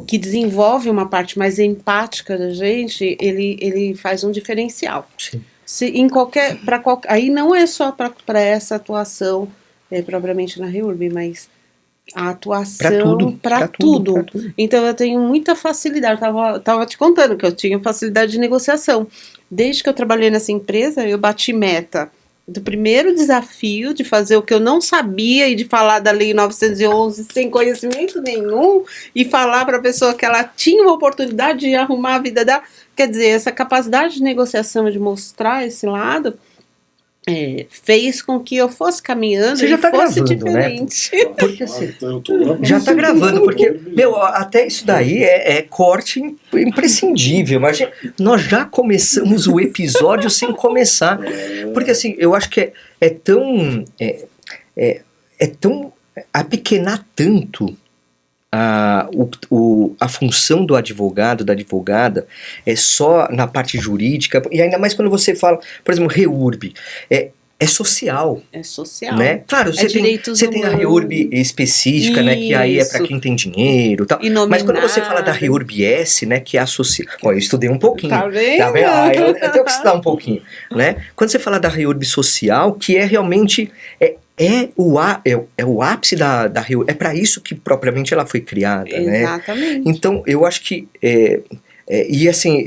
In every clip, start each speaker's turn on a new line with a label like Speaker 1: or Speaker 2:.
Speaker 1: que desenvolve uma parte mais empática da gente, ele faz um diferencial.
Speaker 2: Sim.
Speaker 1: Em qualquer, aí não é só para essa atuação propriamente na REURB, mas a atuação para tudo. Então eu tenho muita facilidade. Tava te contando que eu tinha facilidade de negociação. Desde que eu trabalhei nessa empresa, eu bati meta do primeiro desafio de fazer o que eu não sabia e de falar da Lei 911 sem conhecimento nenhum e falar para a pessoa que ela tinha uma oportunidade de arrumar a vida dela. Quer dizer, essa capacidade de negociação, de mostrar esse lado, fez com que eu fosse caminhando.
Speaker 2: Você já tá
Speaker 1: fosse
Speaker 2: gravando,
Speaker 1: diferente.
Speaker 2: Né? Porque assim, já tá gravando, porque, até isso daí é corte imprescindível. Mas nós já começamos o episódio sem começar. Porque assim, eu acho que é tão apequenar tanto a função do advogado, da advogada, é só na parte jurídica, e ainda mais quando você fala, por exemplo, REURB, é social.
Speaker 1: É social.
Speaker 2: Né? Claro, você tem a REURB específica, né, que aí é para quem tem dinheiro e tal. Mas quando você fala da REURB-S, né, que é a social... Bom, eu estudei um pouquinho.
Speaker 1: Tá vendo?
Speaker 2: Eu tenho que estudar um pouquinho, né? Quando você fala da REURB social, que é realmente... É o ápice da REURB. É para isso que propriamente ela foi criada, né?
Speaker 1: Exatamente.
Speaker 2: Então, eu acho que... e assim,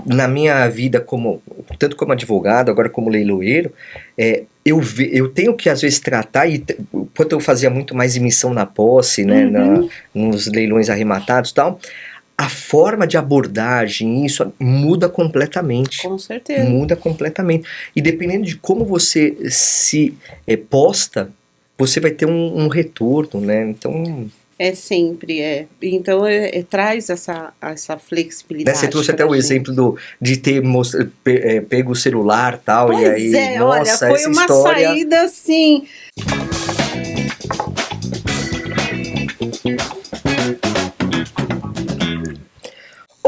Speaker 2: na minha vida, tanto como advogado, agora como leiloeiro, eu tenho que às vezes tratar, enquanto eu fazia muito mais emissão na posse, né, nos leilões arrematados e tal, a forma de abordagem, isso muda completamente.
Speaker 1: Com certeza.
Speaker 2: Muda completamente. E dependendo de como você se posta, você vai ter um retorno, né? Então...
Speaker 1: sempre. Então, traz essa flexibilidade.
Speaker 2: Você trouxe até o exemplo de ter pego o celular e tal,
Speaker 1: pois
Speaker 2: e aí, nossa,
Speaker 1: olha, foi
Speaker 2: essa
Speaker 1: uma
Speaker 2: história...
Speaker 1: saída assim...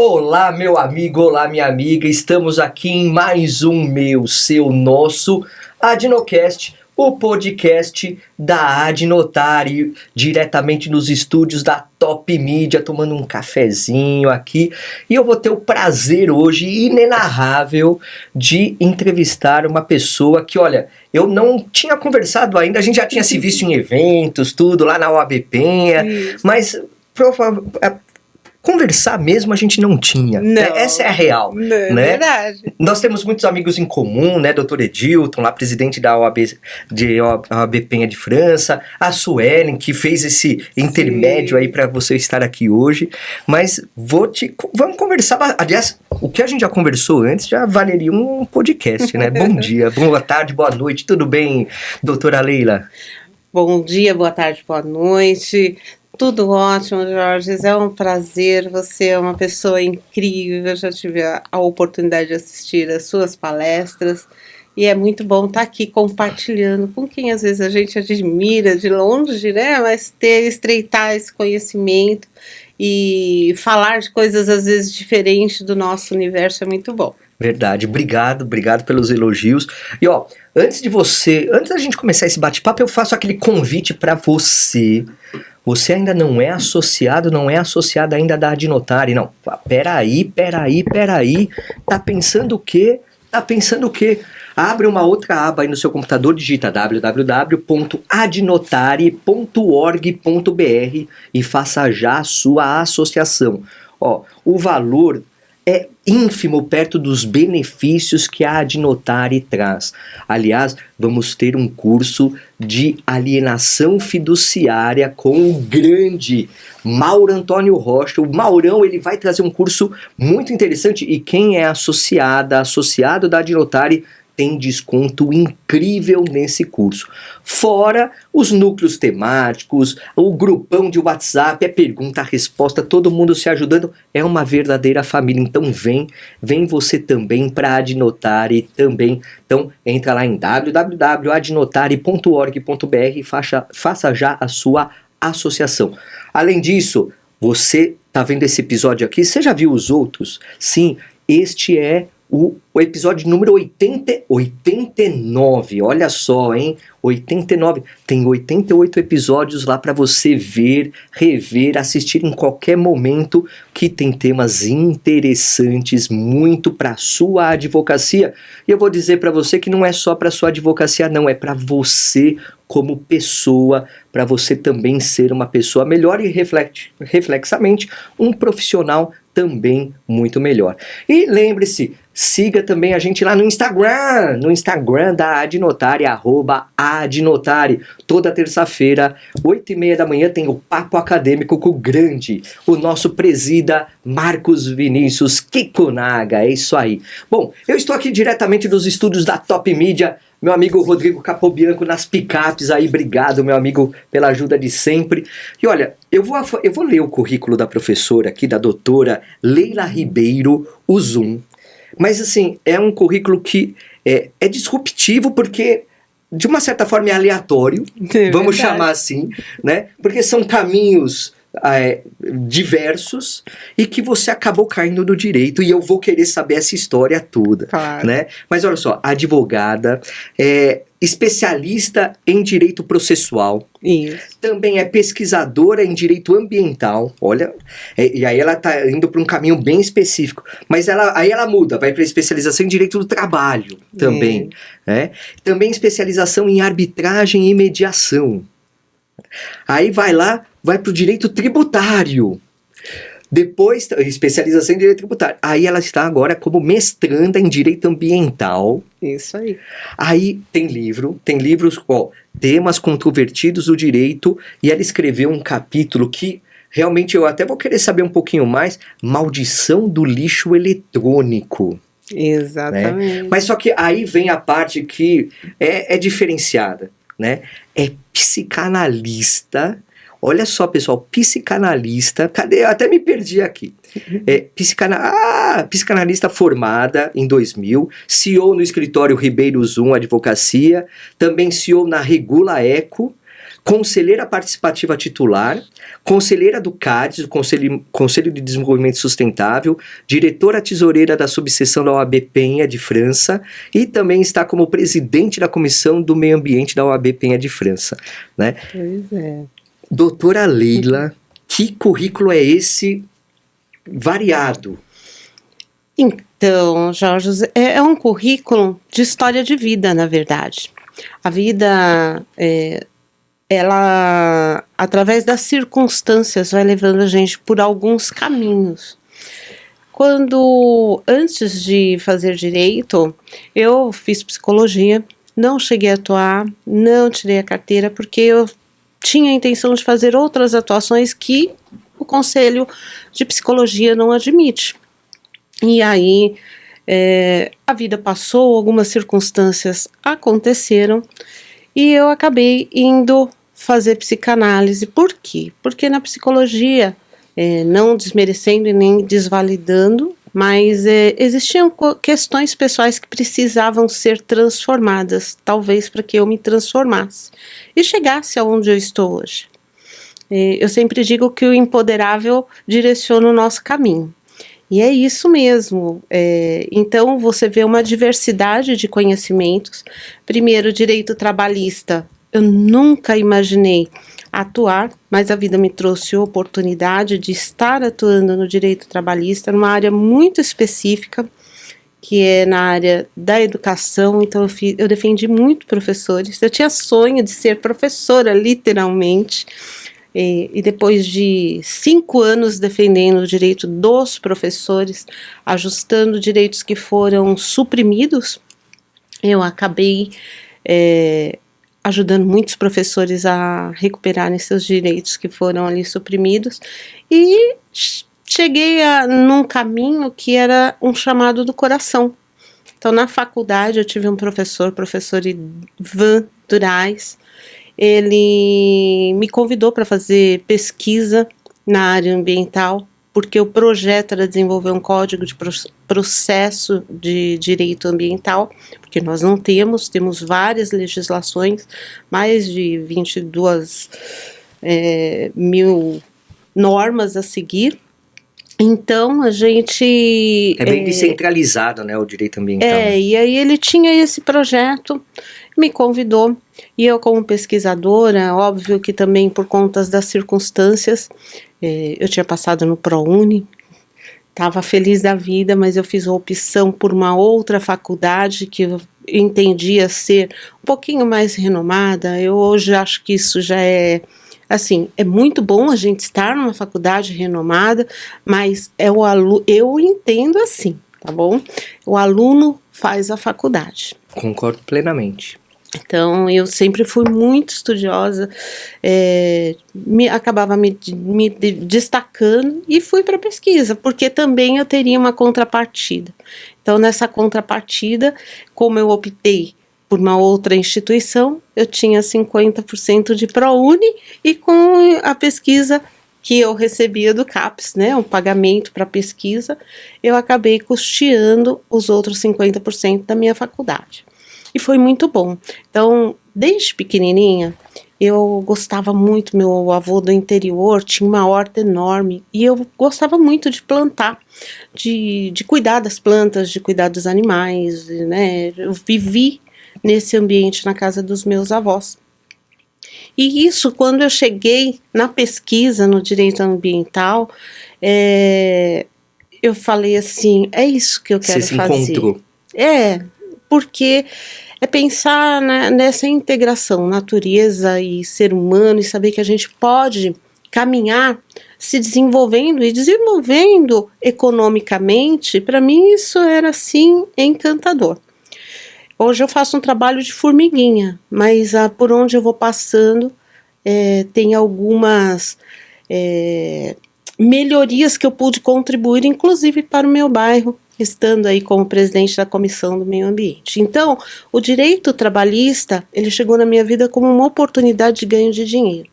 Speaker 2: Olá, meu amigo, olá, minha amiga, estamos aqui em mais um seu, nosso Adnocast, o podcast da Adnotari, diretamente nos estúdios da Top Mídia, tomando um cafezinho aqui, e eu vou ter o prazer hoje, inenarrável, de entrevistar uma pessoa que, olha, eu não tinha conversado ainda, a gente já tinha se visto em eventos, tudo, lá na OAB Penha, mas... Conversar mesmo a gente não tinha.
Speaker 1: Não,
Speaker 2: essa é a real.
Speaker 1: Não,
Speaker 2: né?
Speaker 1: É verdade.
Speaker 2: Nós temos muitos amigos em comum, né? Dr. Edilton, lá presidente da OAB Penha de França, a Suelen, que fez esse intermédio aí para você estar aqui hoje. Mas vamos conversar. Aliás, o que a gente já conversou antes já valeria um podcast, né? Bom dia, boa tarde, boa noite. Tudo bem, doutora Leila?
Speaker 1: Bom dia, boa tarde, boa noite. Tudo ótimo, Jorge, é um prazer, você é uma pessoa incrível, eu já tive a oportunidade de assistir as suas palestras e é muito bom estar aqui compartilhando com quem às vezes a gente admira de longe, né, mas estreitar esse conhecimento e falar de coisas às vezes diferentes do nosso universo é muito bom.
Speaker 2: Verdade, obrigado pelos elogios. E ó, antes da gente começar esse bate-papo, eu faço aquele convite para você. Você ainda não é associado, não é associada ainda da Adnotari, não. Peraí. Tá pensando o quê? Abre uma outra aba aí no seu computador, digita www.adnotari.org.br e faça já a sua associação. Ó, o valor é ínfimo perto dos benefícios que a Adnotari traz. Aliás, vamos ter um curso de alienação fiduciária com o grande Mauro Antônio Rocha. O Maurão, ele vai trazer um curso muito interessante e quem é associado da Adnotari tem desconto incrível nesse curso. Fora os núcleos temáticos, o grupão de WhatsApp, é pergunta, resposta, todo mundo se ajudando. É uma verdadeira família. Então vem você também para a Adnotari também. Então entra lá em www.adnotari.org.br e faça já a sua associação. Além disso, você está vendo esse episódio aqui? Você já viu os outros? Sim, este é o episódio número 89, olha só, hein? 89, tem 88 episódios lá para você ver, rever, assistir em qualquer momento, que tem temas interessantes muito para sua advocacia. E eu vou dizer para você que não é só para sua advocacia, não, é para você como pessoa, para você também ser uma pessoa melhor e reflexamente um profissional também muito melhor. E lembre-se, siga também a gente lá no Instagram da Adnotari, @Adnotari. Toda terça-feira, 8h30 da manhã, tem o Papo Acadêmico com o nosso presida Marcos Vinícius Kikunaga, é isso aí. Bom, eu estou aqui diretamente dos estúdios da Top Media, meu amigo Rodrigo Capobianco nas picapes aí, obrigado meu amigo pela ajuda de sempre. E olha, eu vou ler o currículo da professora aqui, da doutora Leila Ribeiro Uzum. Mas assim, é um currículo que é disruptivo porque, de uma certa forma, é aleatório, vamos chamar assim, né? Porque são caminhos diversos e que você acabou caindo no direito, e eu vou querer saber essa história toda, claro, né? Mas olha só, advogada, especialista em direito processual, isso, também é pesquisadora em direito ambiental, olha, e aí ela está indo para um caminho bem específico, mas aí ela muda, vai para especialização em direito do trabalho também, né? Também especialização em arbitragem e mediação. Aí vai para o direito tributário. Depois, especialização em direito tributário. Aí ela está agora como mestranda em direito ambiental.
Speaker 1: Isso aí.
Speaker 2: Aí tem livros, temas controvertidos do direito, e ela escreveu um capítulo que realmente eu até vou querer saber um pouquinho mais, maldição do lixo eletrônico.
Speaker 1: Exatamente.
Speaker 2: Né? Mas só que aí vem a parte que é diferenciada, né? É psicanalista. Olha só, pessoal, psicanalista. Cadê? Eu até me perdi aqui. Psicanalista formada em 2000, CEO no escritório Ribeiro Uzum Advocacia, também CEO na Regula Eco, conselheira participativa titular, conselheira do CADES, o Conselho de Desenvolvimento Sustentável, diretora tesoureira da subseção da OAB Penha de França, e também está como presidente da Comissão do Meio Ambiente da OAB Penha de França. Né?
Speaker 1: Pois é.
Speaker 2: Doutora Leila, que currículo é esse variado?
Speaker 1: Então, Jorge, é um currículo de história de vida, na verdade. A vida, ela, através das circunstâncias, vai levando a gente por alguns caminhos. Antes de fazer direito, eu fiz psicologia, não cheguei a atuar, não tirei a carteira, porque eu tinha a intenção de fazer outras atuações que o Conselho de Psicologia não admite. E aí, a vida passou, algumas circunstâncias aconteceram, e eu acabei indo fazer psicanálise. Por quê? Porque na psicologia, não desmerecendo e nem desvalidando, mas existiam questões pessoais que precisavam ser transformadas, talvez para que eu me transformasse e chegasse aonde eu estou hoje. Eu sempre digo que o empoderável direciona o nosso caminho. E é isso mesmo. Então você vê uma diversidade de conhecimentos. Primeiro, direito trabalhista. Eu nunca imaginei atuar, mas a vida me trouxe a oportunidade de estar atuando no direito trabalhista, numa área muito específica, que é na área da educação. Então eu defendi muito professores. Eu tinha sonho de ser professora, literalmente. E depois de 5 anos defendendo o direito dos professores, ajustando direitos que foram suprimidos, eu acabei ajudando muitos professores a recuperarem seus direitos que foram ali suprimidos, e cheguei num caminho que era um chamado do coração. Então, na faculdade, eu tive um professor Ivan Durais. Ele me convidou para fazer pesquisa na área ambiental, porque o projeto era desenvolver um código de processo de direito ambiental, porque nós não temos várias legislações, mais de 22 mil normas a seguir, Então, a gente...
Speaker 2: É bem descentralizado, né, o direito ambiental.
Speaker 1: E aí ele tinha esse projeto, me convidou, e eu como pesquisadora, óbvio que também por conta das circunstâncias, eu tinha passado no ProUni, estava feliz da vida, mas eu fiz a opção por uma outra faculdade que eu entendia ser um pouquinho mais renomada. Eu hoje acho que isso já é... Assim, é muito bom a gente estar numa faculdade renomada, mas eu entendo assim, tá bom? O aluno faz a faculdade.
Speaker 2: Concordo plenamente.
Speaker 1: Então, eu sempre fui muito estudiosa, acabava me destacando e fui para a pesquisa, porque também eu teria uma contrapartida. Então, nessa contrapartida, como eu optei por uma outra instituição, eu tinha 50% de ProUni e com a pesquisa que eu recebia do CAPES, né, um pagamento para pesquisa, eu acabei custeando os outros 50% da minha faculdade. E foi muito bom. Então, desde pequenininha, eu gostava muito, meu avô do interior tinha uma horta enorme e eu gostava muito de plantar, de cuidar das plantas, de cuidar dos animais, né? Eu vivi nesse ambiente na casa dos meus avós. E isso, quando eu cheguei na pesquisa no direito ambiental, eu falei assim, é isso que eu quero fazer.
Speaker 2: Você se encontrou.
Speaker 1: Porque é pensar nessa integração natureza e ser humano e saber que a gente pode caminhar se desenvolvendo e desenvolvendo economicamente. Para mim isso era assim encantador. Hoje eu faço um trabalho de formiguinha, mas por onde eu vou passando tem algumas melhorias que eu pude contribuir, inclusive para o meu bairro, estando aí como presidente da Comissão do Meio Ambiente. Então, o direito trabalhista, ele chegou na minha vida como uma oportunidade de ganho de dinheiro.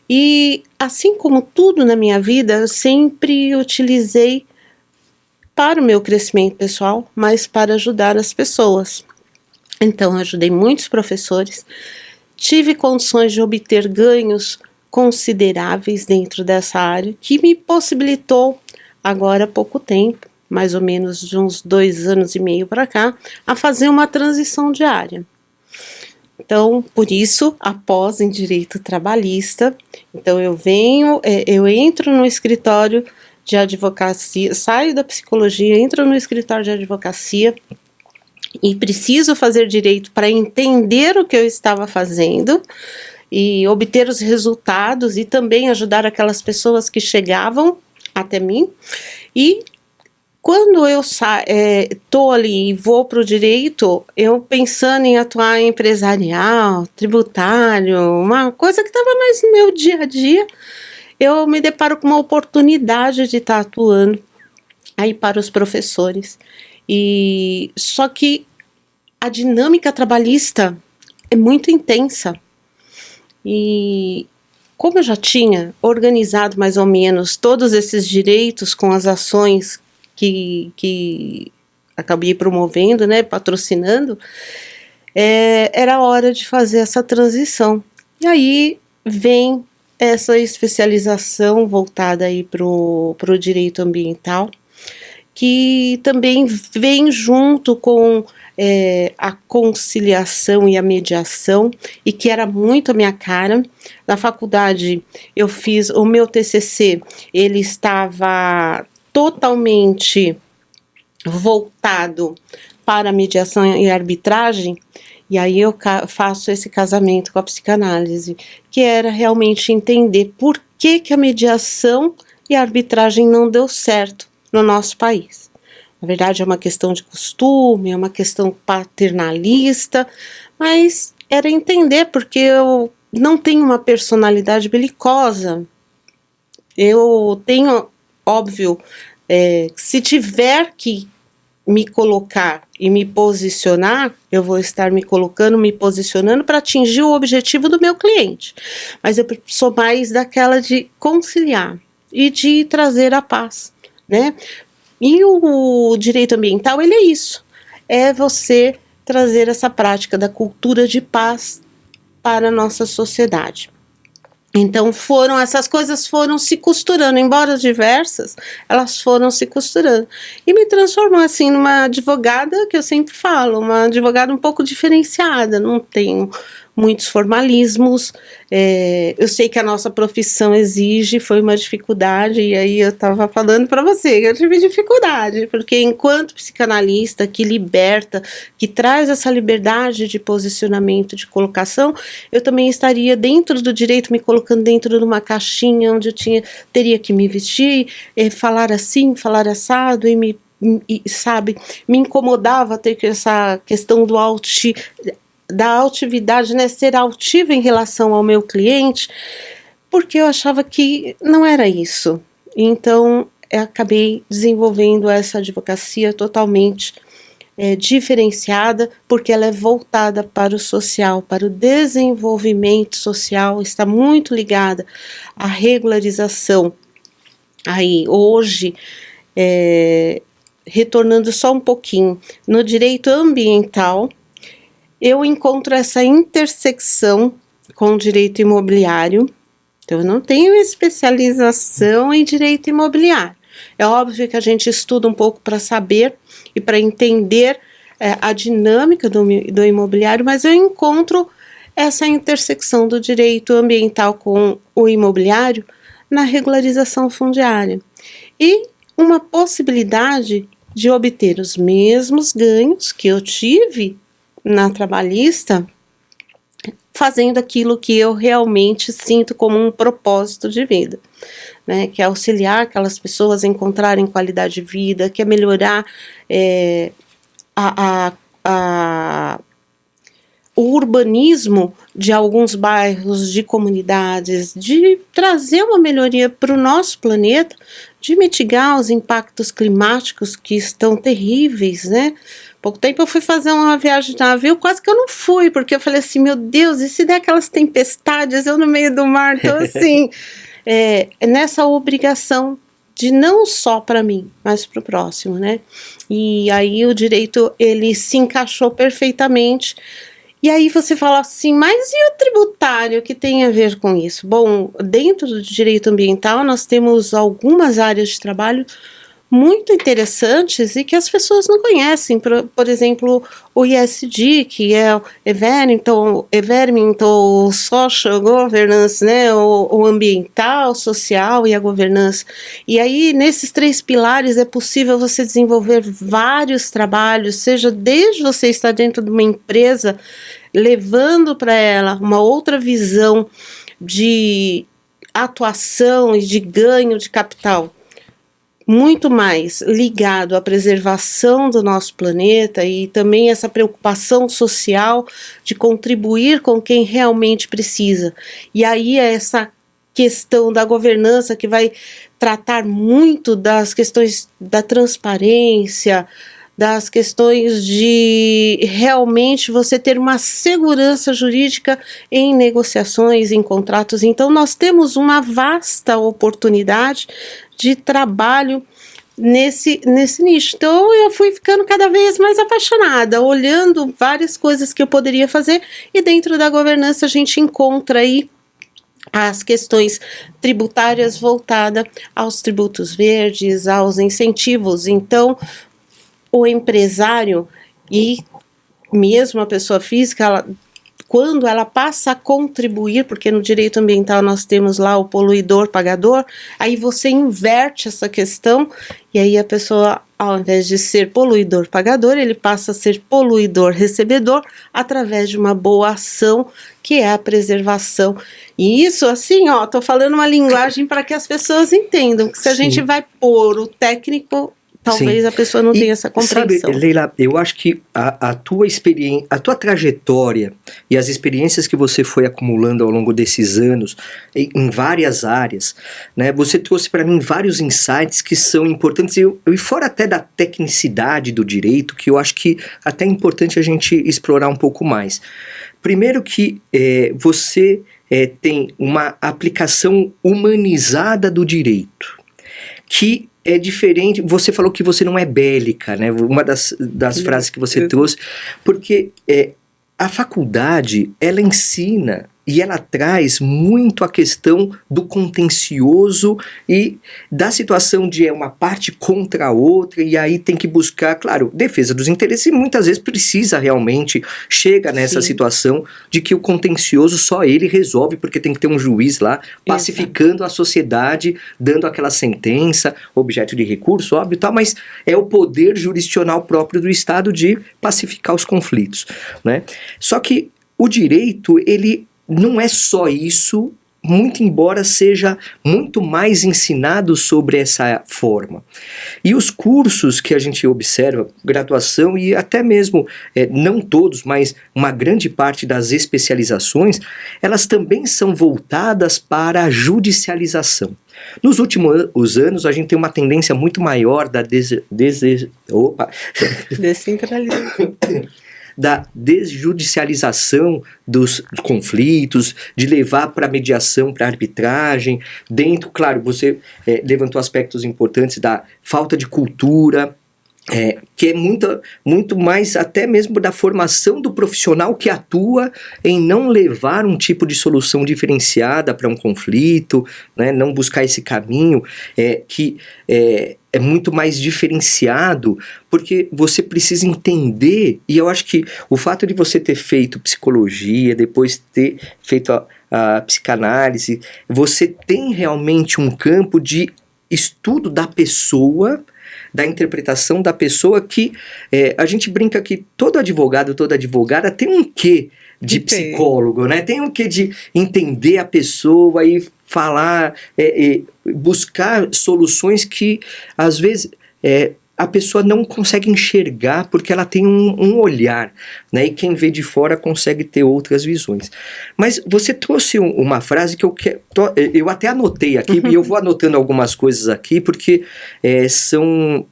Speaker 1: E, assim como tudo na minha vida, eu sempre utilizei para o meu crescimento pessoal, mas para ajudar as pessoas. Então, eu ajudei muitos professores, tive condições de obter ganhos consideráveis dentro dessa área, que me possibilitou, agora há pouco tempo, mais ou menos de uns 2 anos e meio para cá, a fazer uma transição de área. Então, por isso, após em direito trabalhista, então eu entro no escritório de advocacia, saio da psicologia, entro no escritório de advocacia e preciso fazer direito para entender o que eu estava fazendo e obter os resultados e também ajudar aquelas pessoas que chegavam até mim. E quando eu estou ali e vou para o direito, eu pensando em atuar em empresarial, tributário, uma coisa que estava mais no meu dia a dia, eu me deparo com uma oportunidade de estar atuando aí para os professores. E só que a dinâmica trabalhista é muito intensa. E como eu já tinha organizado mais ou menos todos esses direitos com as ações que acabei promovendo, né, patrocinando, era hora de fazer essa transição. E aí vem essa especialização voltada aí pro direito ambiental, que também vem junto com a conciliação e a mediação, e que era muito a minha cara. Na faculdade eu fiz o meu TCC, ele estava totalmente voltado para mediação e arbitragem, e aí eu faço esse casamento com a psicanálise, que era realmente entender por que a mediação e a arbitragem não deu certo no nosso país. Na verdade é uma questão de costume, é uma questão paternalista, mas era entender porque eu não tenho uma personalidade belicosa. Eu tenho, óbvio, se tiver que me colocar e me posicionar, eu vou estar me colocando, me posicionando para atingir o objetivo do meu cliente. Mas eu sou mais daquela de conciliar e de trazer a paz, né? E o direito ambiental, ele é isso. É você trazer essa prática da cultura de paz para a nossa sociedade. Então essas coisas foram se costurando, embora diversas, elas foram se costurando. E me transformou assim numa advogada, que eu sempre falo, uma advogada um pouco diferenciada, não tenho muitos formalismos, eu sei que a nossa profissão exige, foi uma dificuldade, e aí eu estava falando para você que eu tive dificuldade, porque enquanto psicanalista que liberta, que traz essa liberdade de posicionamento, de colocação, eu também estaria dentro do direito, me colocando dentro de uma caixinha onde eu teria que me vestir, falar assim, falar assado, e sabe, me incomodava ter essa questão da altividade, né, ser altiva em relação ao meu cliente, porque eu achava que não era isso. Então, eu acabei desenvolvendo essa advocacia totalmente diferenciada, porque ela é voltada para o social, para o desenvolvimento social, está muito ligada à regularização. Aí, hoje, retornando só um pouquinho, no direito ambiental, eu encontro essa intersecção com o direito imobiliário. Então, eu não tenho especialização em direito imobiliário. É óbvio que a gente estuda um pouco para saber e para entender a dinâmica do imobiliário, mas eu encontro essa intersecção do direito ambiental com o imobiliário na regularização fundiária. E uma possibilidade de obter os mesmos ganhos que eu tive na trabalhista, fazendo aquilo que eu realmente sinto como um propósito de vida, né, que é auxiliar aquelas pessoas a encontrarem qualidade de vida, que é melhorar o urbanismo de alguns bairros, de comunidades, de trazer uma melhoria para o nosso planeta, de mitigar os impactos climáticos que estão terríveis, né? Pouco tempo eu fui fazer uma viagem de navio, quase que eu não fui, porque eu falei assim, meu Deus, e se der aquelas tempestades, eu no meio do mar, então assim, nessa obrigação de não só para mim, mas para o próximo, né? E aí o direito, ele se encaixou perfeitamente. E aí você fala assim, mas e o tributário, que tem a ver com isso? Bom, dentro do direito ambiental nós temos algumas áreas de trabalho muito interessantes e que as pessoas não conhecem, por exemplo, o ESG, que é o Environmental Social Governance, né, o ambiental, social e a governança. E aí, nesses 3 pilares, é possível você desenvolver vários trabalhos, seja desde você estar dentro de uma empresa, levando para ela uma outra visão de atuação e de ganho de capital, muito mais ligado à preservação do nosso planeta e também essa preocupação social de contribuir com quem realmente precisa. E aí é essa questão da governança que vai tratar muito das questões da transparência, das questões de realmente você ter uma segurança jurídica em negociações, em contratos. Então nós temos uma vasta oportunidade de trabalho nesse nicho. Então eu fui ficando cada vez mais apaixonada, olhando várias coisas que eu poderia fazer, e dentro da governança a gente encontra aí as questões tributárias voltadas aos tributos verdes, aos incentivos. Então o empresário e mesmo a pessoa física, quando ela passa a contribuir, porque no direito ambiental nós temos lá o poluidor-pagador, aí você inverte essa questão, e aí a pessoa, ao invés de ser poluidor-pagador, ele passa a ser poluidor-recebedor, através de uma boa ação, que é a preservação. E isso, assim, ó, tô falando uma linguagem para que as pessoas entendam, que se a gente vai pôr o técnico, talvez a pessoa não tenha essa compreensão.
Speaker 2: Sabe, Leila, eu acho que a tua experiência, a tua trajetória e as experiências que você foi acumulando ao longo desses anos, em várias áreas, né, você trouxe para mim vários insights que são importantes, e fora até da tecnicidade do direito, que eu acho que até é importante a gente explorar um pouco mais. Primeiro que você tem uma aplicação humanizada do direito, que é diferente. Você falou que você não é bélica, né? Uma das frases que você trouxe, porque a faculdade, ela ensina e ela traz muito a questão do contencioso e da situação de uma parte contra a outra, e aí tem que buscar, claro, defesa dos interesses, e muitas vezes precisa realmente, chega nessa situação de que o contencioso só ele resolve, porque tem que ter um juiz lá pacificando a sociedade, dando aquela sentença, objeto de recurso, óbvio, tal, mas é o poder jurisdicional próprio do Estado de pacificar os conflitos, né? Só que o direito, ele não é só isso, muito embora seja muito mais ensinado sobre essa forma. E os cursos que a gente observa, graduação e até mesmo, não todos, mas uma grande parte das especializações, elas também são voltadas para a judicialização. Nos últimos anos, a gente tem uma tendência muito maior da
Speaker 1: descentralização.
Speaker 2: Da desjudicialização dos conflitos, de levar para mediação, para arbitragem, dentro, claro, você levantou aspectos importantes da falta de cultura, que é muito mais até mesmo da formação do profissional que atua em não levar um tipo de solução diferenciada para um conflito, né, não buscar esse caminho que é muito mais diferenciado, porque você precisa entender, e eu acho que o fato de você ter feito psicologia, depois ter feito a psicanálise, você tem realmente um campo de estudo da pessoa, da interpretação da pessoa, que a gente brinca que todo advogado, toda advogada tem um quê de psicólogo, né? Tem um quê de entender a pessoa e falar, buscar soluções que às vezes a pessoa não consegue enxergar porque ela tem um olhar, né? E quem vê de fora consegue ter outras visões. Mas você trouxe uma frase que eu até anotei aqui, e eu vou anotando algumas coisas aqui porque são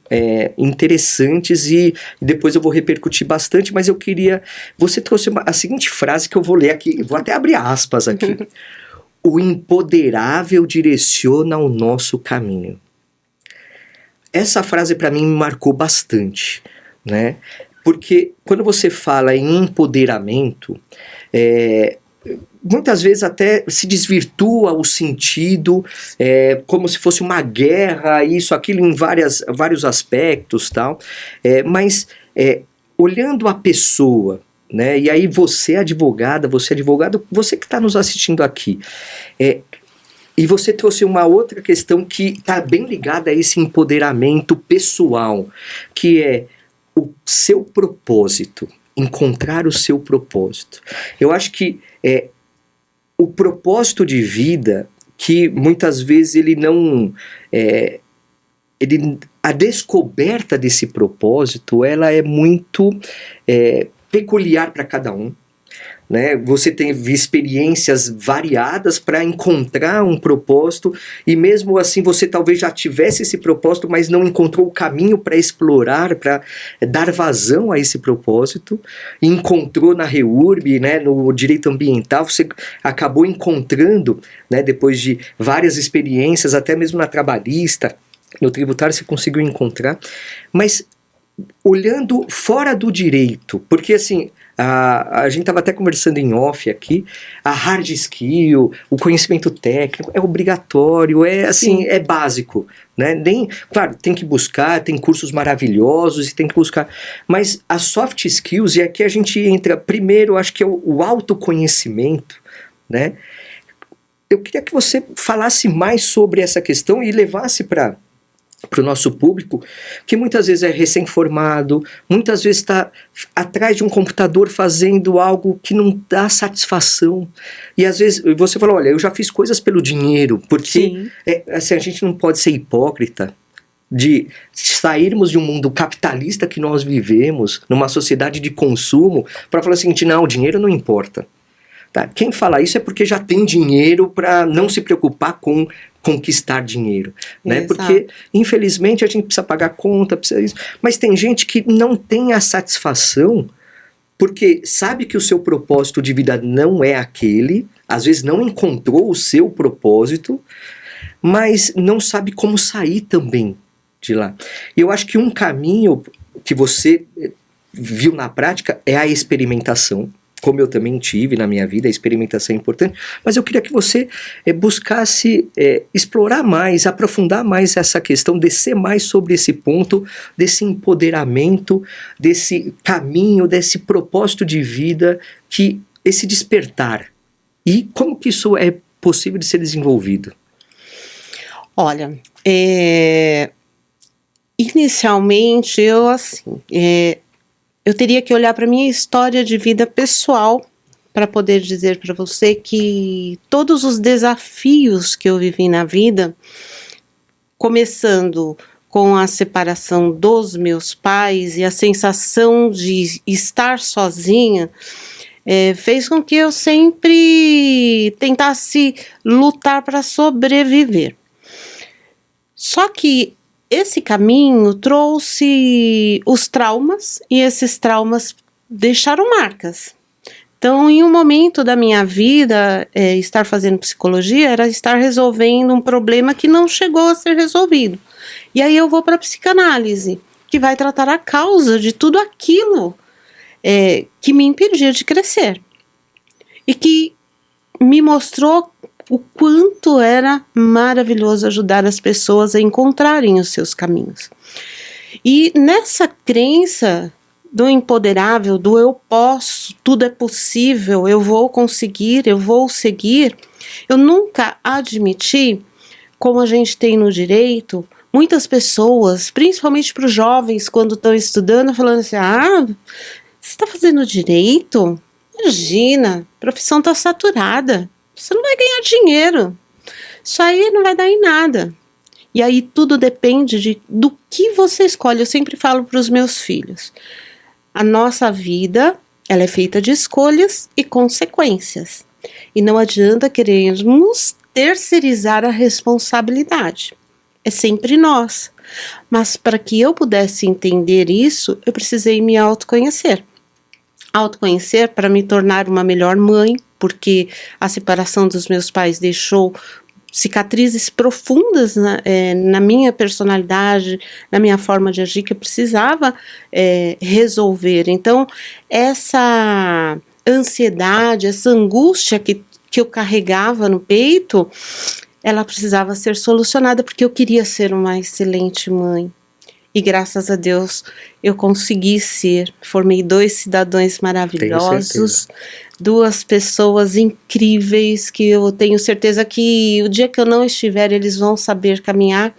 Speaker 2: interessantes e depois eu vou repercutir bastante, mas eu queria... Você trouxe a seguinte frase que eu vou ler aqui, vou até abrir aspas aqui. O empoderável direciona o nosso caminho. Essa frase para mim me marcou bastante, né? Porque quando você fala em empoderamento, muitas vezes até se desvirtua o sentido, como se fosse uma guerra, isso, aquilo em vários aspectos, tal. Mas olhando a pessoa, né? E aí você advogada, você que está nos assistindo aqui, e você trouxe uma outra questão que está bem ligada a esse empoderamento pessoal, que é o seu propósito, encontrar o seu propósito. Eu acho que o propósito de vida, que muitas vezes ele não... a descoberta desse propósito, ela é muito peculiar para cada um. Né? Você teve experiências variadas para encontrar um propósito, e mesmo assim você talvez já tivesse esse propósito, mas não encontrou o caminho para explorar, para dar vazão a esse propósito, e encontrou na REURB, né, no direito ambiental, você acabou encontrando, né, depois de várias experiências, até mesmo na trabalhista, no tributário você conseguiu encontrar, mas olhando fora do direito, porque assim... A gente estava até conversando em off aqui, a hard skill, o conhecimento técnico é obrigatório, é básico, né? Claro, tem que buscar, tem cursos maravilhosos e tem que buscar, mas as soft skills, e aqui a gente entra primeiro, acho que é o autoconhecimento, né? Eu queria que você falasse mais sobre essa questão e levasse para o nosso público, que muitas vezes é recém-formado, muitas vezes está atrás de um computador fazendo algo que não dá satisfação, e às vezes você fala, olha, eu já fiz coisas pelo dinheiro, porque assim, a gente não pode ser hipócrita de sairmos de um mundo capitalista que nós vivemos, numa sociedade de consumo, para falar o seguinte, não, o dinheiro não importa. Tá? Quem fala isso é porque já tem dinheiro para não se preocupar com conquistar dinheiro, né? Porque infelizmente a gente precisa pagar conta, precisa isso, mas tem gente que não tem a satisfação porque sabe que o seu propósito de vida não é aquele, às vezes não encontrou o seu propósito, mas não sabe como sair também de lá. E eu acho que um caminho que você viu na prática é a experimentação, como eu também tive na minha vida, a experimentação é importante, mas eu queria que você buscasse explorar mais, aprofundar mais essa questão, descer mais sobre esse ponto, desse empoderamento, desse caminho, desse propósito de vida, esse despertar. E como que isso é possível de ser desenvolvido?
Speaker 1: Olha, inicialmente eu teria que olhar para minha história de vida pessoal para poder dizer para você que todos os desafios que eu vivi na vida, começando com a separação dos meus pais e a sensação de estar sozinha, fez com que eu sempre tentasse lutar para sobreviver. Só que esse caminho trouxe os traumas e esses traumas deixaram marcas. Então, em um momento da minha vida, estar fazendo psicologia era estar resolvendo um problema que não chegou a ser resolvido. E aí eu vou para a psicanálise, que vai tratar a causa de tudo aquilo que me impedia de crescer. E que me mostrou o quanto era maravilhoso ajudar as pessoas a encontrarem os seus caminhos. E nessa crença do empoderável, do eu posso, tudo é possível, eu vou conseguir, eu vou seguir, eu nunca admiti, como a gente tem no direito, muitas pessoas, principalmente para os jovens, quando estão estudando, falando assim, você está fazendo direito? Imagina, a profissão está saturada. Você não vai ganhar dinheiro. Isso aí não vai dar em nada. E aí tudo depende do que você escolhe. Eu sempre falo para os meus filhos. A nossa vida, ela é feita de escolhas e consequências. E não adianta querermos terceirizar a responsabilidade. É sempre nós. Mas para que eu pudesse entender isso, eu precisei me autoconhecer. Autoconhecer para me tornar uma melhor mãe, porque a separação dos meus pais deixou cicatrizes profundas na minha personalidade, na minha forma de agir, que eu precisava resolver. Então, essa ansiedade, essa angústia que eu carregava no peito, ela precisava ser solucionada, porque eu queria ser uma excelente mãe. E graças a Deus eu consegui ser. Formei 2 cidadãos maravilhosos, 2 pessoas incríveis que eu tenho certeza que o dia que eu não estiver eles vão saber caminhar.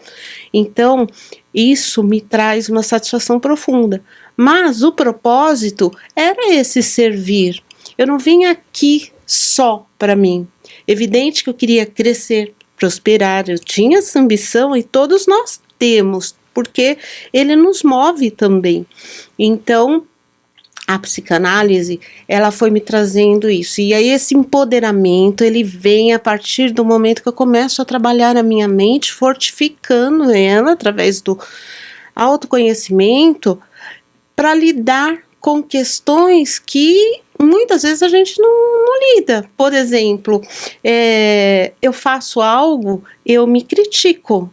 Speaker 1: Então isso me traz uma satisfação profunda. Mas o propósito era esse, servir. Eu não vim aqui só para mim. Evidente que eu queria crescer, prosperar, eu tinha essa ambição e todos nós temos, porque ele nos move também. Então, a psicanálise, ela foi me trazendo isso. E aí esse empoderamento, ele vem a partir do momento que eu começo a trabalhar a minha mente, fortificando ela através do autoconhecimento, para lidar com questões que muitas vezes a gente não lida. Por exemplo, eu faço algo, eu me critico.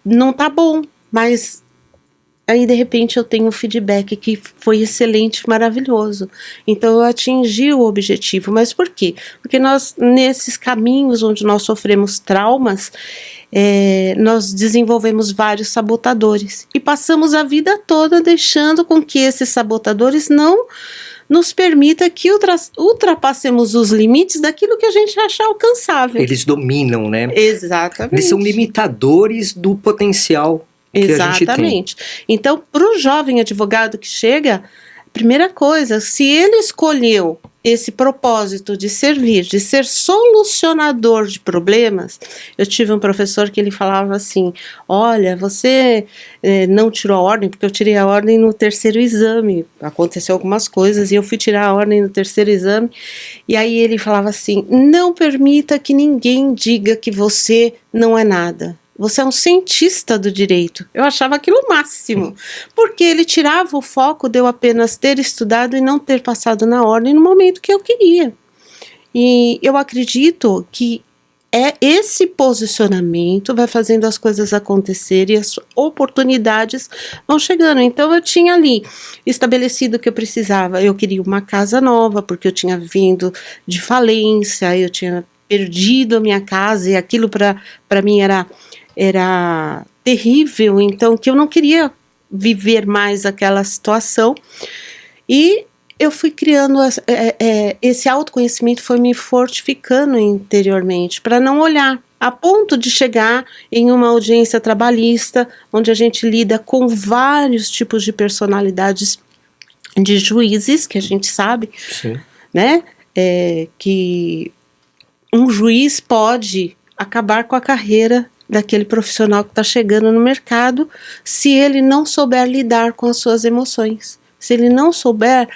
Speaker 1: Não tá bom, mas aí de repente eu tenho um feedback que foi excelente, maravilhoso. Então eu atingi o objetivo. Mas por quê? Porque nós, nesses caminhos onde nós sofremos traumas, nós desenvolvemos vários sabotadores e passamos a vida toda deixando com que esses sabotadores não nos permita que ultrapassemos os limites daquilo que a gente acha alcançável.
Speaker 2: Eles dominam, né?
Speaker 1: Exatamente.
Speaker 2: Eles são limitadores do potencial que a gente tem.
Speaker 1: Então, para o jovem advogado que chega, primeira coisa, se ele escolheu esse propósito de servir, de ser solucionador de problemas, eu tive um professor que ele falava assim, olha, você não tirou a ordem, porque eu tirei a ordem no 3º exame, aconteceu algumas coisas e eu fui tirar a ordem no 3º exame, e aí ele falava assim, não permita que ninguém diga que você não é nada. Você é um cientista do direito. Eu achava aquilo o máximo, porque ele tirava o foco de eu apenas ter estudado e não ter passado na ordem no momento que eu queria. E eu acredito que esse posicionamento vai fazendo as coisas acontecerem e as oportunidades vão chegando. Então eu tinha ali estabelecido que eu precisava, eu queria uma casa nova, porque eu tinha vindo de falência, eu tinha perdido a minha casa e aquilo para mim era terrível, então que eu não queria viver mais aquela situação. E eu fui criando, esse autoconhecimento foi me fortificando interiormente, para não olhar, a ponto de chegar em uma audiência trabalhista, onde a gente lida com vários tipos de personalidades de juízes, que a gente sabe,
Speaker 2: Sim.
Speaker 1: né, que um juiz pode acabar com a carreira daquele profissional que está chegando no mercado, se ele não souber lidar com as suas emoções, se ele não souber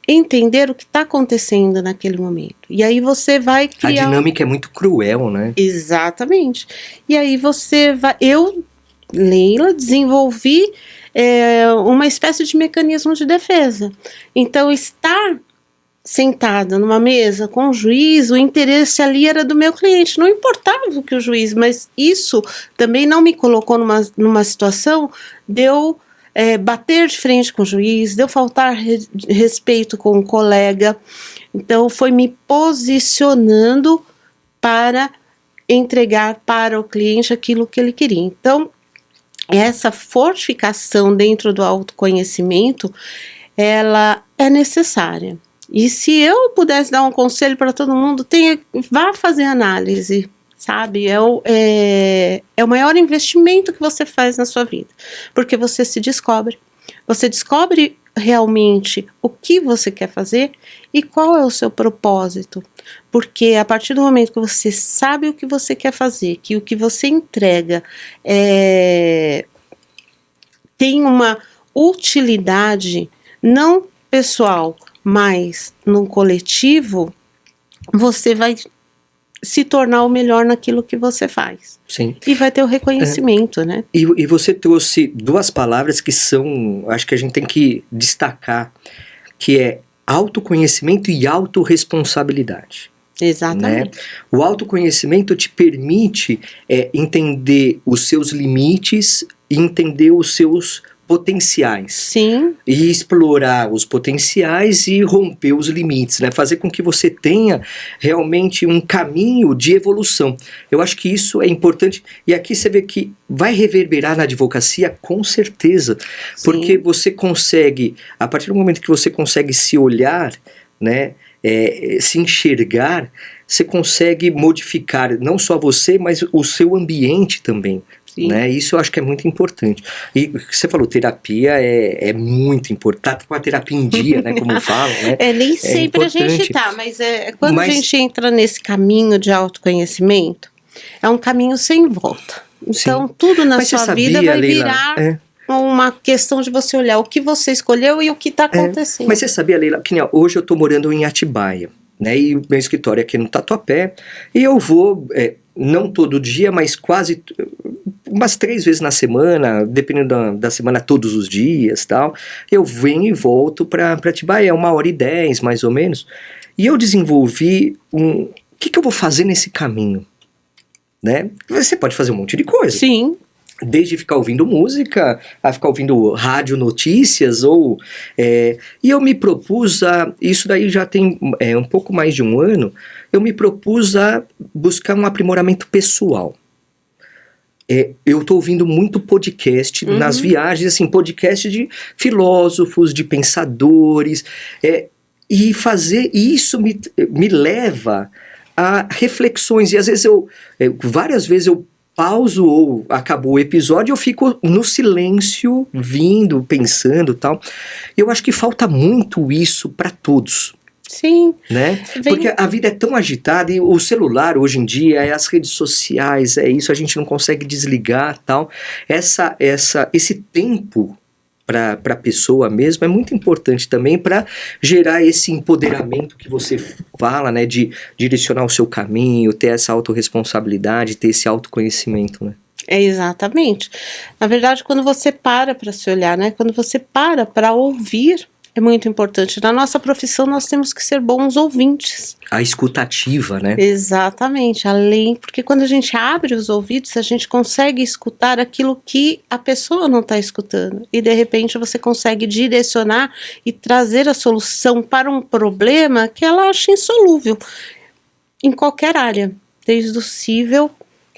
Speaker 1: entender o que está acontecendo naquele momento. E aí você vai criar...
Speaker 2: A dinâmica é muito cruel, né?
Speaker 1: Exatamente. E aí você vai... Eu, Leila, desenvolvi uma espécie de mecanismo de defesa. Então, estar sentada numa mesa com o juiz, o interesse ali era do meu cliente, não importava o que o juiz, mas isso também não me colocou numa situação de eu bater de frente com o juiz, de eu faltar respeito com o colega. Então foi me posicionando para entregar para o cliente aquilo que ele queria. Então essa fortificação dentro do autoconhecimento, ela é necessária. E se eu pudesse dar um conselho para todo mundo, vá fazer análise, sabe? É o maior investimento que você faz na sua vida, porque você se descobre. Você descobre realmente o que você quer fazer e qual é o seu propósito. Porque a partir do momento que você sabe o que você quer fazer, que o que você entrega tem uma utilidade não pessoal, mas num coletivo, você vai se tornar o melhor naquilo que você faz.
Speaker 2: Sim.
Speaker 1: E vai ter o reconhecimento, né?
Speaker 2: E você trouxe duas palavras que são, acho que a gente tem que destacar, que é autoconhecimento e autorresponsabilidade.
Speaker 1: Exatamente.
Speaker 2: Né? O autoconhecimento te permite entender os seus limites e entender os seus potenciais.
Speaker 1: Sim.
Speaker 2: E explorar os potenciais e romper os limites, né? Fazer com que você tenha realmente um caminho de evolução. Eu acho que isso é importante. E aqui você vê que vai reverberar na advocacia com certeza. Sim. Porque você consegue, a partir do momento que você consegue se olhar, né? Se enxergar, você consegue modificar não só você, mas o seu ambiente também. Né? Isso eu acho que é muito importante. E você falou, terapia é muito importante. Tá com a terapia em dia, né? Como falam, né?
Speaker 1: Nem sempre a gente tá, mas quando a gente entra nesse caminho de autoconhecimento, é um caminho sem volta. Então, sim, tudo na sua vida vai virar uma questão de você olhar o que você escolheu e o que está acontecendo.
Speaker 2: Mas você sabia, Leila, que hoje eu tô morando em Atibaia, né? E o meu escritório é aqui no Tatuapé, e eu vou, não todo dia, mas quase umas 3 vezes na semana, dependendo da semana, todos os dias, tal. Eu venho e volto para Atibaia, 1h10, mais ou menos. E eu desenvolvi o que eu vou fazer nesse caminho, né? Você pode fazer um monte de coisa.
Speaker 1: Sim.
Speaker 2: Desde ficar ouvindo música, a ficar ouvindo rádio notícias, e eu me propus isso daí já tem um pouco mais de um ano, eu me propus a buscar um aprimoramento pessoal. Eu tô ouvindo muito podcast nas viagens, assim, podcast de filósofos, de pensadores, e fazer isso me leva a reflexões, e às vezes várias vezes eu pauso ou acabou o episódio, eu fico no silêncio, vindo, pensando e tal. Eu acho que falta muito isso para todos.
Speaker 1: Sim.
Speaker 2: Né? Porque a vida é tão agitada e o celular hoje em dia, as redes sociais, isso, a gente não consegue desligar tal. Esse tempo para a pessoa mesmo é muito importante também para gerar esse empoderamento que você fala, né, de direcionar o seu caminho, ter essa autorresponsabilidade, ter esse autoconhecimento, né? Exatamente.
Speaker 1: Na verdade, quando você para se olhar, né, quando você para ouvir, é muito importante. Na nossa profissão, nós temos que ser bons ouvintes.
Speaker 2: A escutativa, né?
Speaker 1: Exatamente, porque quando a gente abre os ouvidos, a gente consegue escutar aquilo que a pessoa não está escutando. E de repente você consegue direcionar e trazer a solução para um problema que ela acha insolúvel, em qualquer área, desde o cível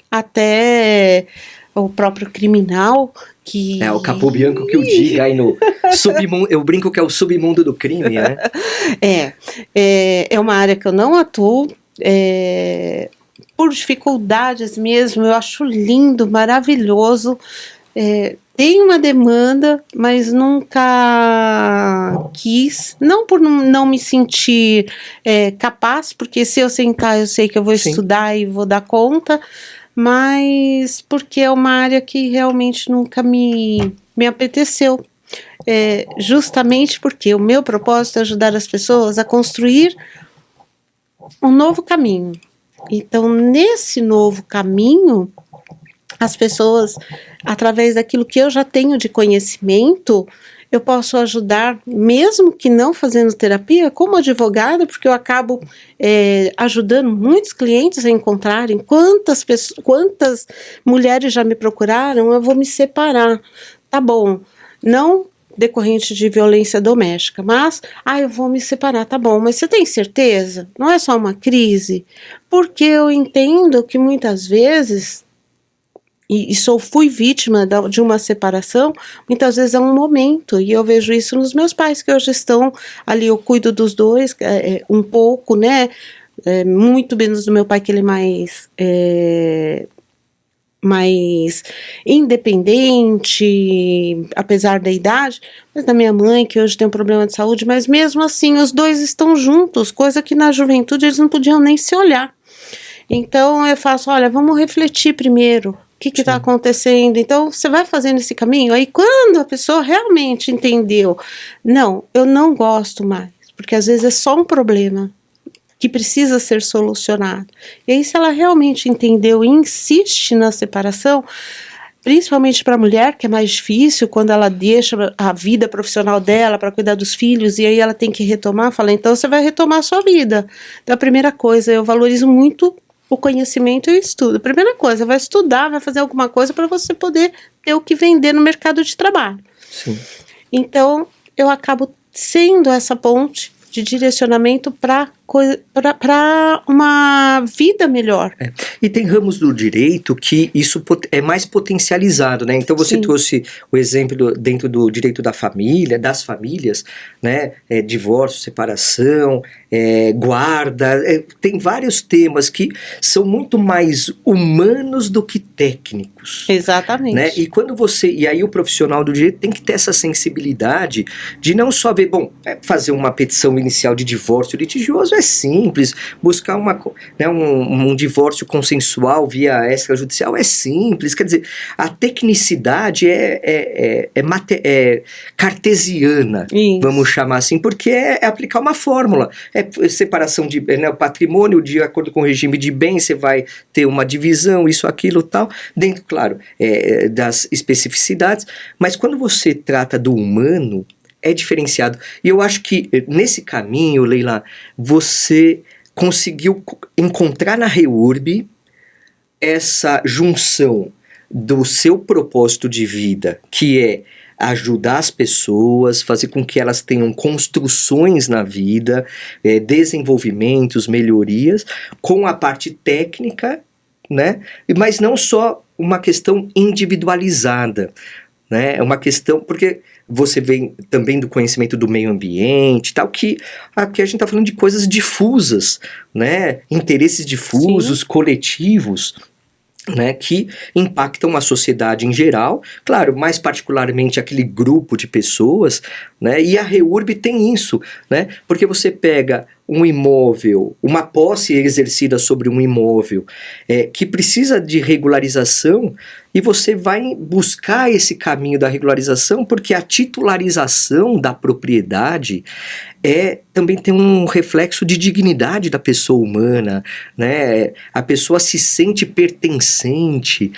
Speaker 1: até o próprio criminal.
Speaker 2: É o Capobianco que o diga aí no submundo, eu brinco que é o submundo do crime, né?
Speaker 1: É uma área que eu não atuo, por dificuldades mesmo, eu acho lindo, maravilhoso, tem uma demanda, mas nunca quis, não por não me sentir capaz, porque se eu sentar eu sei que eu vou estudar e vou dar conta, mas porque é uma área que realmente nunca me apeteceu. Justamente porque o meu propósito é ajudar as pessoas a construir um novo caminho. Então, nesse novo caminho, as pessoas, através daquilo que eu já tenho de conhecimento, eu posso ajudar, mesmo que não fazendo terapia, como advogada, porque eu acabo ajudando muitos clientes a encontrarem quantas mulheres já me procuraram, eu vou me separar. Tá bom, não decorrente de violência doméstica, mas, eu vou me separar, tá bom, mas você tem certeza? Não é só uma crise? Porque eu entendo que muitas vezes, fui vítima de uma separação, muitas vezes é um momento, e eu vejo isso nos meus pais, que hoje estão ali, eu cuido dos dois, um pouco, né, muito menos do meu pai, que ele é mais independente, apesar da idade, mas da minha mãe, que hoje tem um problema de saúde, mas mesmo assim, os dois estão juntos, coisa que na juventude eles não podiam nem se olhar. Então eu faço, olha, vamos refletir primeiro, o que está acontecendo, então você vai fazendo esse caminho, aí quando a pessoa realmente entendeu, não, eu não gosto mais, porque às vezes é só um problema que precisa ser solucionado, e aí se ela realmente entendeu e insiste na separação, principalmente para a mulher, que é mais difícil, quando ela deixa a vida profissional dela para cuidar dos filhos, e aí ela tem que retomar, fala, então você vai retomar a sua vida. Então a primeira coisa, eu valorizo muito o conhecimento e o estudo. Primeira coisa, vai estudar, vai fazer alguma coisa para você poder ter o que vender no mercado de trabalho.
Speaker 2: Sim.
Speaker 1: Então, eu acabo sendo essa ponte de direcionamento para uma vida melhor.
Speaker 2: E tem ramos do direito que isso é mais potencializado, né? Então você trouxe o exemplo dentro do direito da família, das famílias, né? Divórcio, separação, guarda, tem vários temas que são muito mais humanos do que técnicos.
Speaker 1: Exatamente.
Speaker 2: Né? E aí o profissional do direito tem que ter essa sensibilidade de não só ver, fazer uma petição inicial de divórcio litigioso é simples, buscar um divórcio consensual via extrajudicial é simples, quer dizer, a tecnicidade é cartesiana, vamos chamar assim, porque é aplicar uma fórmula, separação de o patrimônio, de acordo com o regime de bens, você vai ter uma divisão, isso, aquilo, tal, dentro, claro, das especificidades, mas quando você trata do humano, é diferenciado. E eu acho que nesse caminho, Leila, você conseguiu encontrar na REURB essa junção do seu propósito de vida, que é ajudar as pessoas, fazer com que elas tenham construções na vida, desenvolvimentos, melhorias, com a parte técnica, né? Mas não só uma questão individualizada, né? É uma questão, porque você vem também do conhecimento do meio ambiente, tal, que aqui a gente está falando de coisas difusas, né? Interesses difusos, coletivos, né, que impactam a sociedade em geral, claro, mais particularmente aquele grupo de pessoas, né, e a REURB tem isso, né, porque você pega um imóvel, uma posse exercida sobre um imóvel que precisa de regularização, e você vai buscar esse caminho da regularização, porque a titularização da propriedade também tem um reflexo de dignidade da pessoa humana, né? A pessoa se sente pertencente,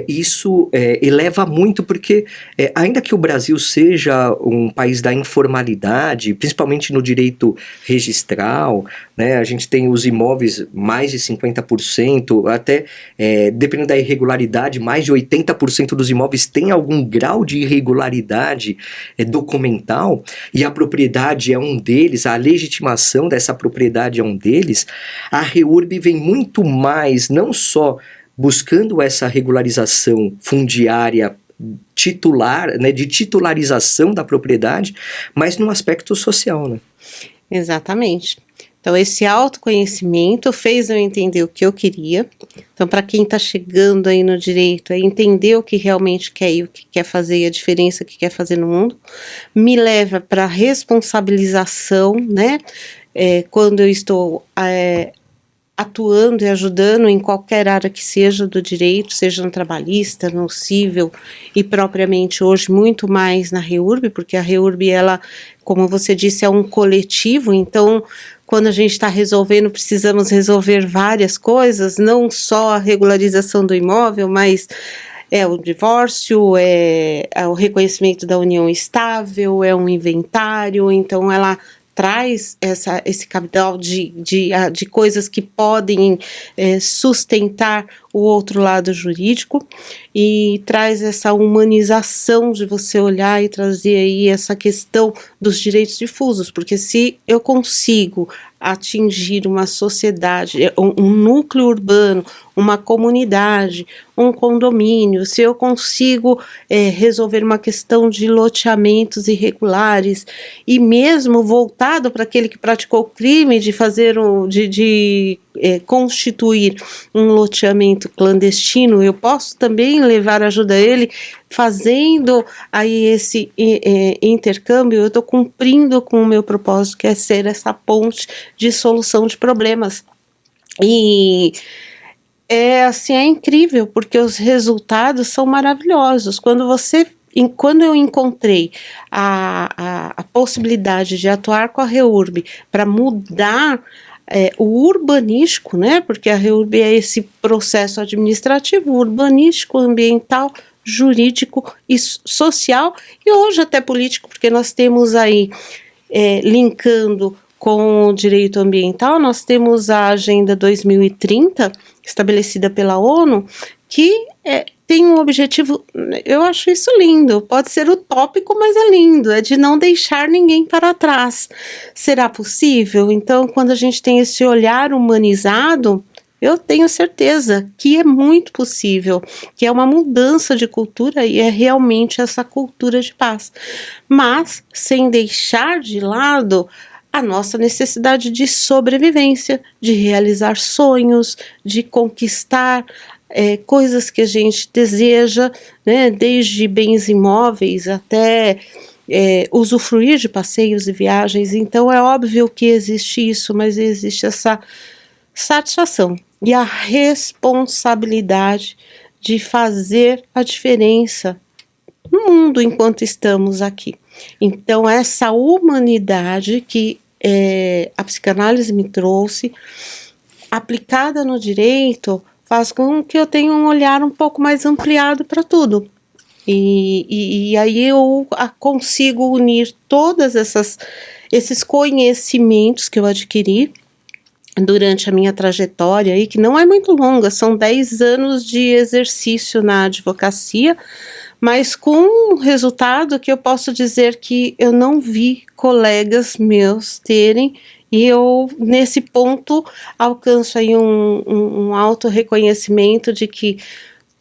Speaker 2: isso eleva muito, porque ainda que o Brasil seja um país da informalidade, principalmente no direito registral, né? A gente tem os imóveis mais de 50%, até dependendo da irregularidade, mais de 80% dos imóveis tem algum grau de irregularidade documental, e a propriedade é um deles, a legitimação dessa propriedade é um deles. A REURB vem muito mais, não só buscando essa regularização fundiária titular, né, de titularização da propriedade, mas no aspecto social, né?
Speaker 1: Exatamente. Então, esse autoconhecimento fez eu entender o que eu queria. Então, para quem está chegando aí no direito, é entender o que realmente quer e o que quer fazer e a diferença que quer fazer no mundo. Me leva para a responsabilização, né? Quando eu estou atuando e ajudando em qualquer área que seja do direito, seja no trabalhista, no civil e propriamente hoje muito mais na REURB, porque a REURB, ela, como você disse, é um coletivo, então quando a gente está resolvendo, precisamos resolver várias coisas, não só a regularização do imóvel, mas o divórcio, o reconhecimento da união estável, um inventário, então ela traz esse capital de coisas que podem sustentar o outro lado jurídico e traz essa humanização de você olhar e trazer aí essa questão dos direitos difusos, porque se eu consigo atingir uma sociedade, um núcleo urbano, uma comunidade, um condomínio, se eu consigo resolver uma questão de loteamentos irregulares e mesmo voltado para aquele que praticou o crime de fazer constituir um loteamento clandestino, eu posso também levar ajuda a ele fazendo aí esse intercâmbio. Eu estou cumprindo com o meu propósito, que é ser essa ponte de solução de problemas. E assim, é incrível, porque os resultados são maravilhosos. Quando eu encontrei a possibilidade de atuar com a REURB para mudar o urbanístico, né? Porque a REURB é esse processo administrativo, urbanístico, ambiental, jurídico e social, e hoje até político, porque nós temos aí, linkando com o direito ambiental, nós temos a Agenda 2030, estabelecida pela ONU, que tem um objetivo, eu acho isso lindo, pode ser utópico, mas é lindo, é de não deixar ninguém para trás. Será possível? Então, quando a gente tem esse olhar humanizado, eu tenho certeza que é muito possível, que é uma mudança de cultura e é realmente essa cultura de paz. Mas, sem deixar de lado a nossa necessidade de sobrevivência, de realizar sonhos, de conquistar coisas que a gente deseja, né, desde bens imóveis até usufruir de passeios e viagens. Então é óbvio que existe isso, mas existe essa satisfação e a responsabilidade de fazer a diferença no mundo enquanto estamos aqui. Então essa humanidade que a psicanálise me trouxe, aplicada no direito, faz com que eu tenha um olhar um pouco mais ampliado para tudo. E aí eu consigo unir todas esses conhecimentos que eu adquiri durante a minha trajetória, aí, que não é muito longa, são 10 anos de exercício na advocacia, mas com um resultado que eu posso dizer que eu não vi colegas meus terem. E eu, nesse ponto, alcanço aí um auto-reconhecimento de que,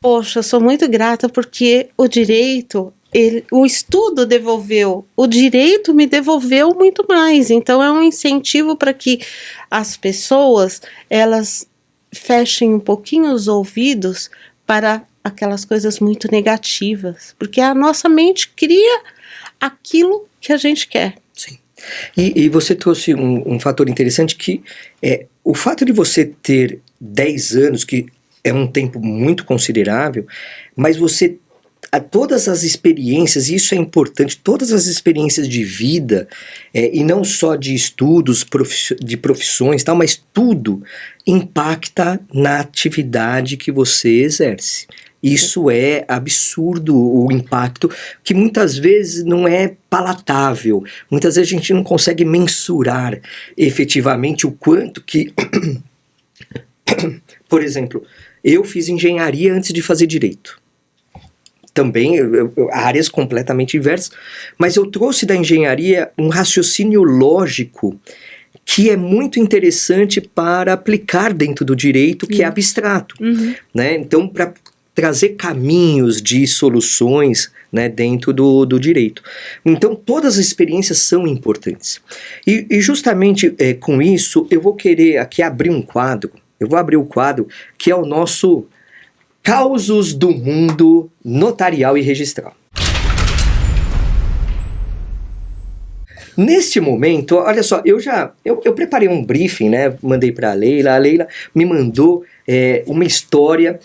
Speaker 1: poxa, eu sou muito grata porque o direito, o estudo devolveu, o direito me devolveu muito mais. Então, é um incentivo para que as pessoas, elas fechem um pouquinho os ouvidos para aquelas coisas muito negativas. Porque a nossa mente cria aquilo que a gente quer.
Speaker 2: Sim. E você trouxe um fator interessante que o fato de você ter 10 anos, que é um tempo muito considerável, mas você, todas as experiências, e isso é importante, todas as experiências de vida, e não só de estudos, de profissões, tal, mas tudo impacta na atividade que você exerce. Isso é absurdo, o impacto, que muitas vezes não é palatável, muitas vezes a gente não consegue mensurar efetivamente o quanto que... Por exemplo, eu fiz engenharia antes de fazer direito. Também áreas completamente diversas, mas eu trouxe da engenharia um raciocínio lógico que é muito interessante para aplicar dentro do direito, que é abstrato, né? Então, para trazer caminhos de soluções, né, dentro do direito. Então, todas as experiências são importantes. E justamente com isso, eu vou querer aqui abrir um quadro. Eu vou abrir o quadro que é o nosso Causos do Mundo Notarial e Registral. Neste momento, olha só, eu preparei um briefing, né? Mandei para a Leila me mandou uma história,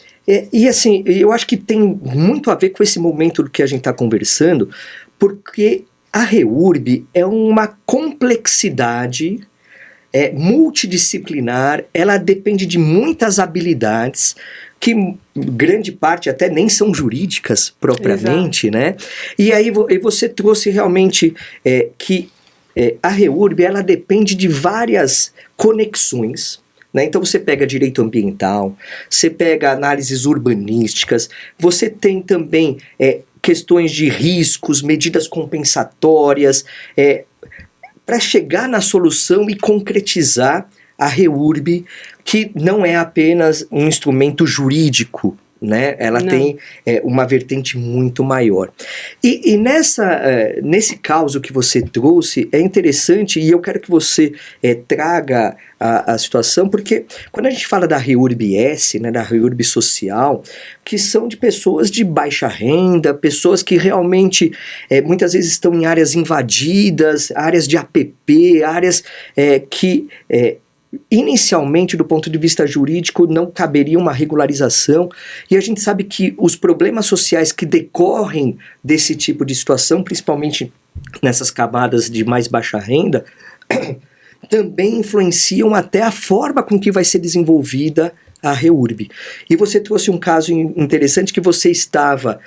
Speaker 2: e assim, eu acho que tem muito a ver com esse momento do que a gente está conversando, porque a REURB é uma complexidade multidisciplinar, ela depende de muitas habilidades, que grande parte até nem são jurídicas propriamente, né? E aí você trouxe realmente que a REURB, ela depende de várias conexões, né? Então você pega direito ambiental, você pega análises urbanísticas, você tem também questões de riscos, medidas compensatórias, para chegar na solução e concretizar a REURB, que não é apenas um instrumento jurídico, né? Ela tem uma vertente muito maior. E nesse caso que você trouxe, é interessante, e eu quero que você traga a situação, porque quando a gente fala da REURB-S, né, da REURB social, que são de pessoas de baixa renda, pessoas que realmente muitas vezes estão em áreas invadidas, áreas de APP, áreas que... inicialmente, do ponto de vista jurídico, não caberia uma regularização, e a gente sabe que os problemas sociais que decorrem desse tipo de situação, principalmente nessas camadas de mais baixa renda, também influenciam até a forma com que vai ser desenvolvida a REURB. E você trouxe um caso interessante, que você estava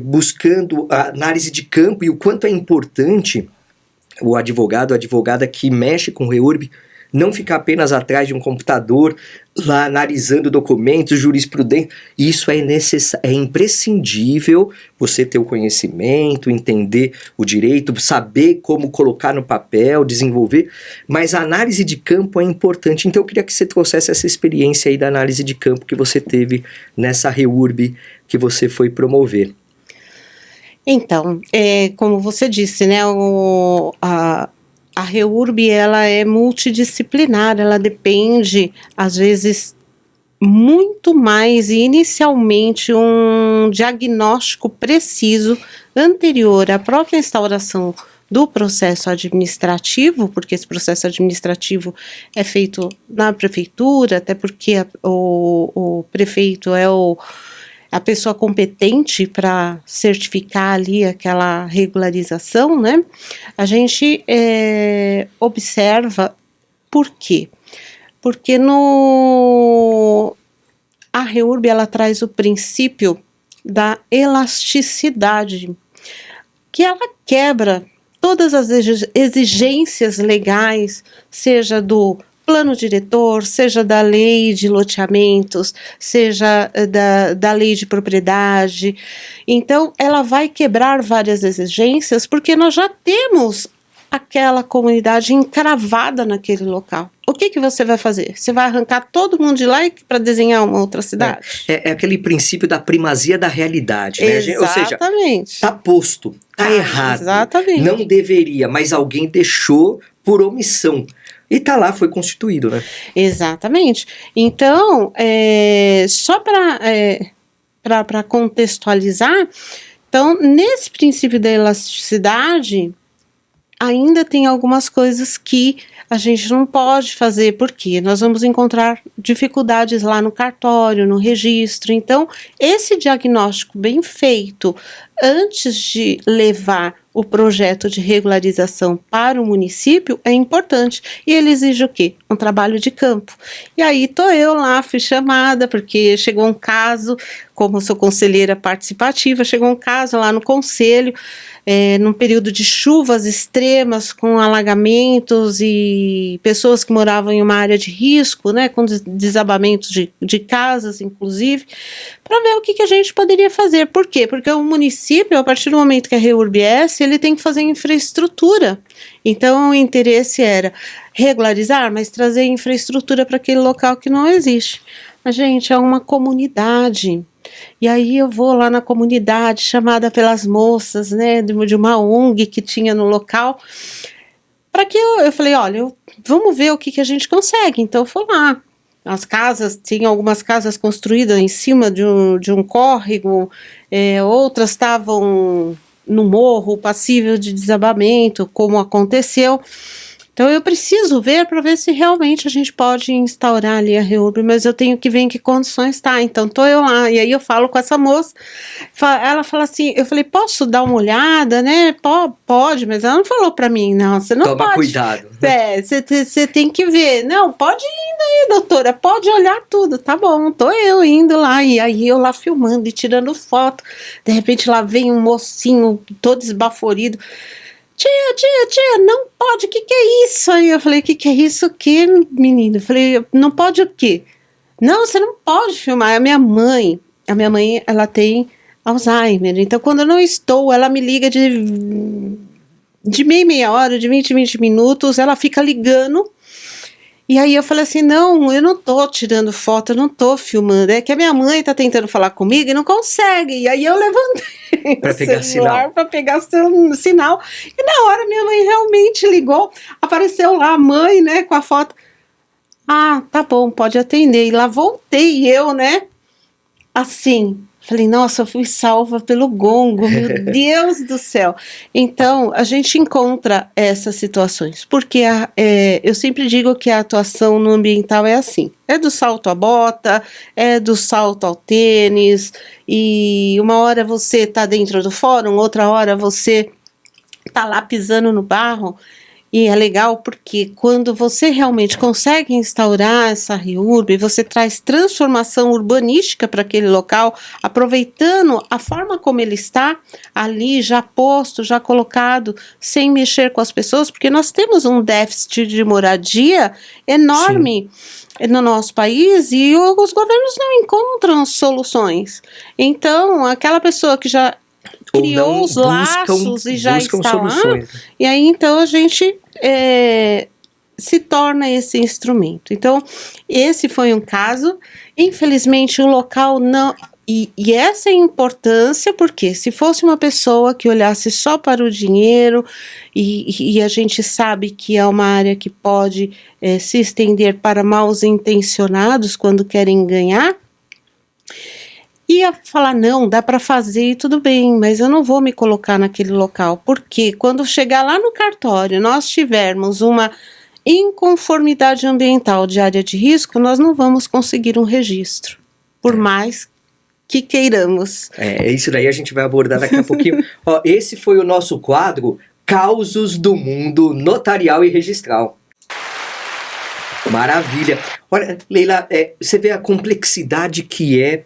Speaker 2: buscando a análise de campo e o quanto é importante o advogado, a advogada que mexe com REURB, não ficar apenas atrás de um computador, lá analisando documentos, jurisprudência. Isso é imprescindível, você ter o conhecimento, entender o direito, saber como colocar no papel, desenvolver, mas a análise de campo é importante. Então eu queria que você trouxesse essa experiência aí da análise de campo que você teve nessa REURB que você foi promover.
Speaker 1: Então, como você disse, né, a REURB, ela é multidisciplinar, ela depende, às vezes, muito mais, e inicialmente um diagnóstico preciso anterior à própria instauração do processo administrativo, porque esse processo administrativo é feito na prefeitura, até porque o prefeito é a pessoa competente para certificar ali aquela regularização, né? A gente observa por quê? Porque a REURB, ela traz o princípio da elasticidade, que ela quebra todas as exigências legais, seja do plano diretor, seja da lei de loteamentos, seja da lei de propriedade. Então, ela vai quebrar várias exigências, porque nós já temos aquela comunidade encravada naquele local. O que você vai fazer? Você vai arrancar todo mundo de lá para desenhar uma outra cidade?
Speaker 2: É aquele princípio da primazia da realidade, né?
Speaker 1: Exatamente.
Speaker 2: Ou seja, está posto, está errado.
Speaker 1: Exatamente.
Speaker 2: Não deveria, mas alguém deixou por omissão. E tá lá, foi constituído, né?
Speaker 1: Exatamente. Então, só para contextualizar, então, nesse princípio da elasticidade, ainda tem algumas coisas que a gente não pode fazer, porque nós vamos encontrar dificuldades lá no cartório, no registro. Então, esse diagnóstico bem feito antes de levar o projeto de regularização para o município é importante. E ele exige o quê? Um trabalho de campo. E aí tô eu lá, fui chamada, porque chegou um caso, como sou conselheira participativa, chegou um caso lá no conselho, num período de chuvas extremas, com alagamentos e pessoas que moravam em uma área de risco, né, com desabamentos de casas, inclusive, para ver o que a gente poderia fazer. Por quê? Porque o município, a partir do momento que a REURB-S, ele tem que fazer infraestrutura. Então, o interesse era regularizar, mas trazer infraestrutura para aquele local que não existe. Mas, gente, é uma comunidade. E aí eu vou lá na comunidade, chamada pelas moças, né, de uma ONG que tinha no local, para que eu falei, olha, vamos ver o que a gente consegue. Então eu fui lá. As casas, tinha algumas casas construídas em cima de um córrego, outras estavam no morro, passível de desabamento, como aconteceu. Então eu preciso ver para ver se realmente a gente pode instaurar ali a REURB, mas eu tenho que ver em que condições está. Então tô eu lá, e aí eu falo com essa moça, ela fala assim, eu falei, posso dar uma olhada, né? Pode, mas ela não falou para mim, não, você não pode.
Speaker 2: Toma cuidado.
Speaker 1: Você tem que ver. Não, pode ir aí, doutora, pode olhar tudo, tá bom, tô eu indo lá, e aí eu lá filmando e tirando foto, de repente lá vem um mocinho todo esbaforido, Tia, não pode, o que é isso? Aí eu falei, o que é isso, o que, menino? Eu falei, não pode o quê? Não, você não pode filmar. A minha mãe, ela tem Alzheimer, então quando eu não estou, ela me liga de meia hora, de 20 minutos, ela fica ligando. E aí eu falei assim, não, eu não tô tirando foto, eu não tô filmando, é que a minha mãe tá tentando falar comigo e não consegue. E aí eu levantei
Speaker 2: para pegar
Speaker 1: celular para pegar o sinal. E na hora minha mãe realmente ligou, apareceu lá a mãe, né, com a foto. Ah, tá bom, pode atender. E lá voltei eu, né, assim... Falei, nossa, eu fui salva pelo gongo, meu Deus do céu. Então, a gente encontra essas situações, porque eu sempre digo que a atuação no ambiental é assim, é do salto à bota, é do salto ao tênis, e uma hora você está dentro do fórum, outra hora você está lá pisando no barro. E é legal porque quando você realmente consegue instaurar essa REURB, você traz transformação urbanística para aquele local, aproveitando a forma como ele está ali, já posto, já colocado, sem mexer com as pessoas, porque nós temos um déficit de moradia enorme. Sim. No nosso país, e os governos não encontram soluções. Então, aquela pessoa que já criou os laços e já está soluções. Lá, e aí então a gente se torna esse instrumento. Então, esse foi um caso, infelizmente o local não... E essa é a importância, porque se fosse uma pessoa que olhasse só para o dinheiro, e a gente sabe que é uma área que pode se estender para maus intencionados quando querem ganhar, ia falar, não, dá para fazer e tudo bem, mas eu não vou me colocar naquele local, porque quando chegar lá no cartório, nós tivermos uma inconformidade ambiental de área de risco, nós não vamos conseguir um registro, por mais que queiramos.
Speaker 2: Isso daí a gente vai abordar daqui a pouquinho. Ó, esse foi o nosso quadro Causos do Mundo Notarial e Registral. Maravilha. Olha, Leila, você vê a complexidade que é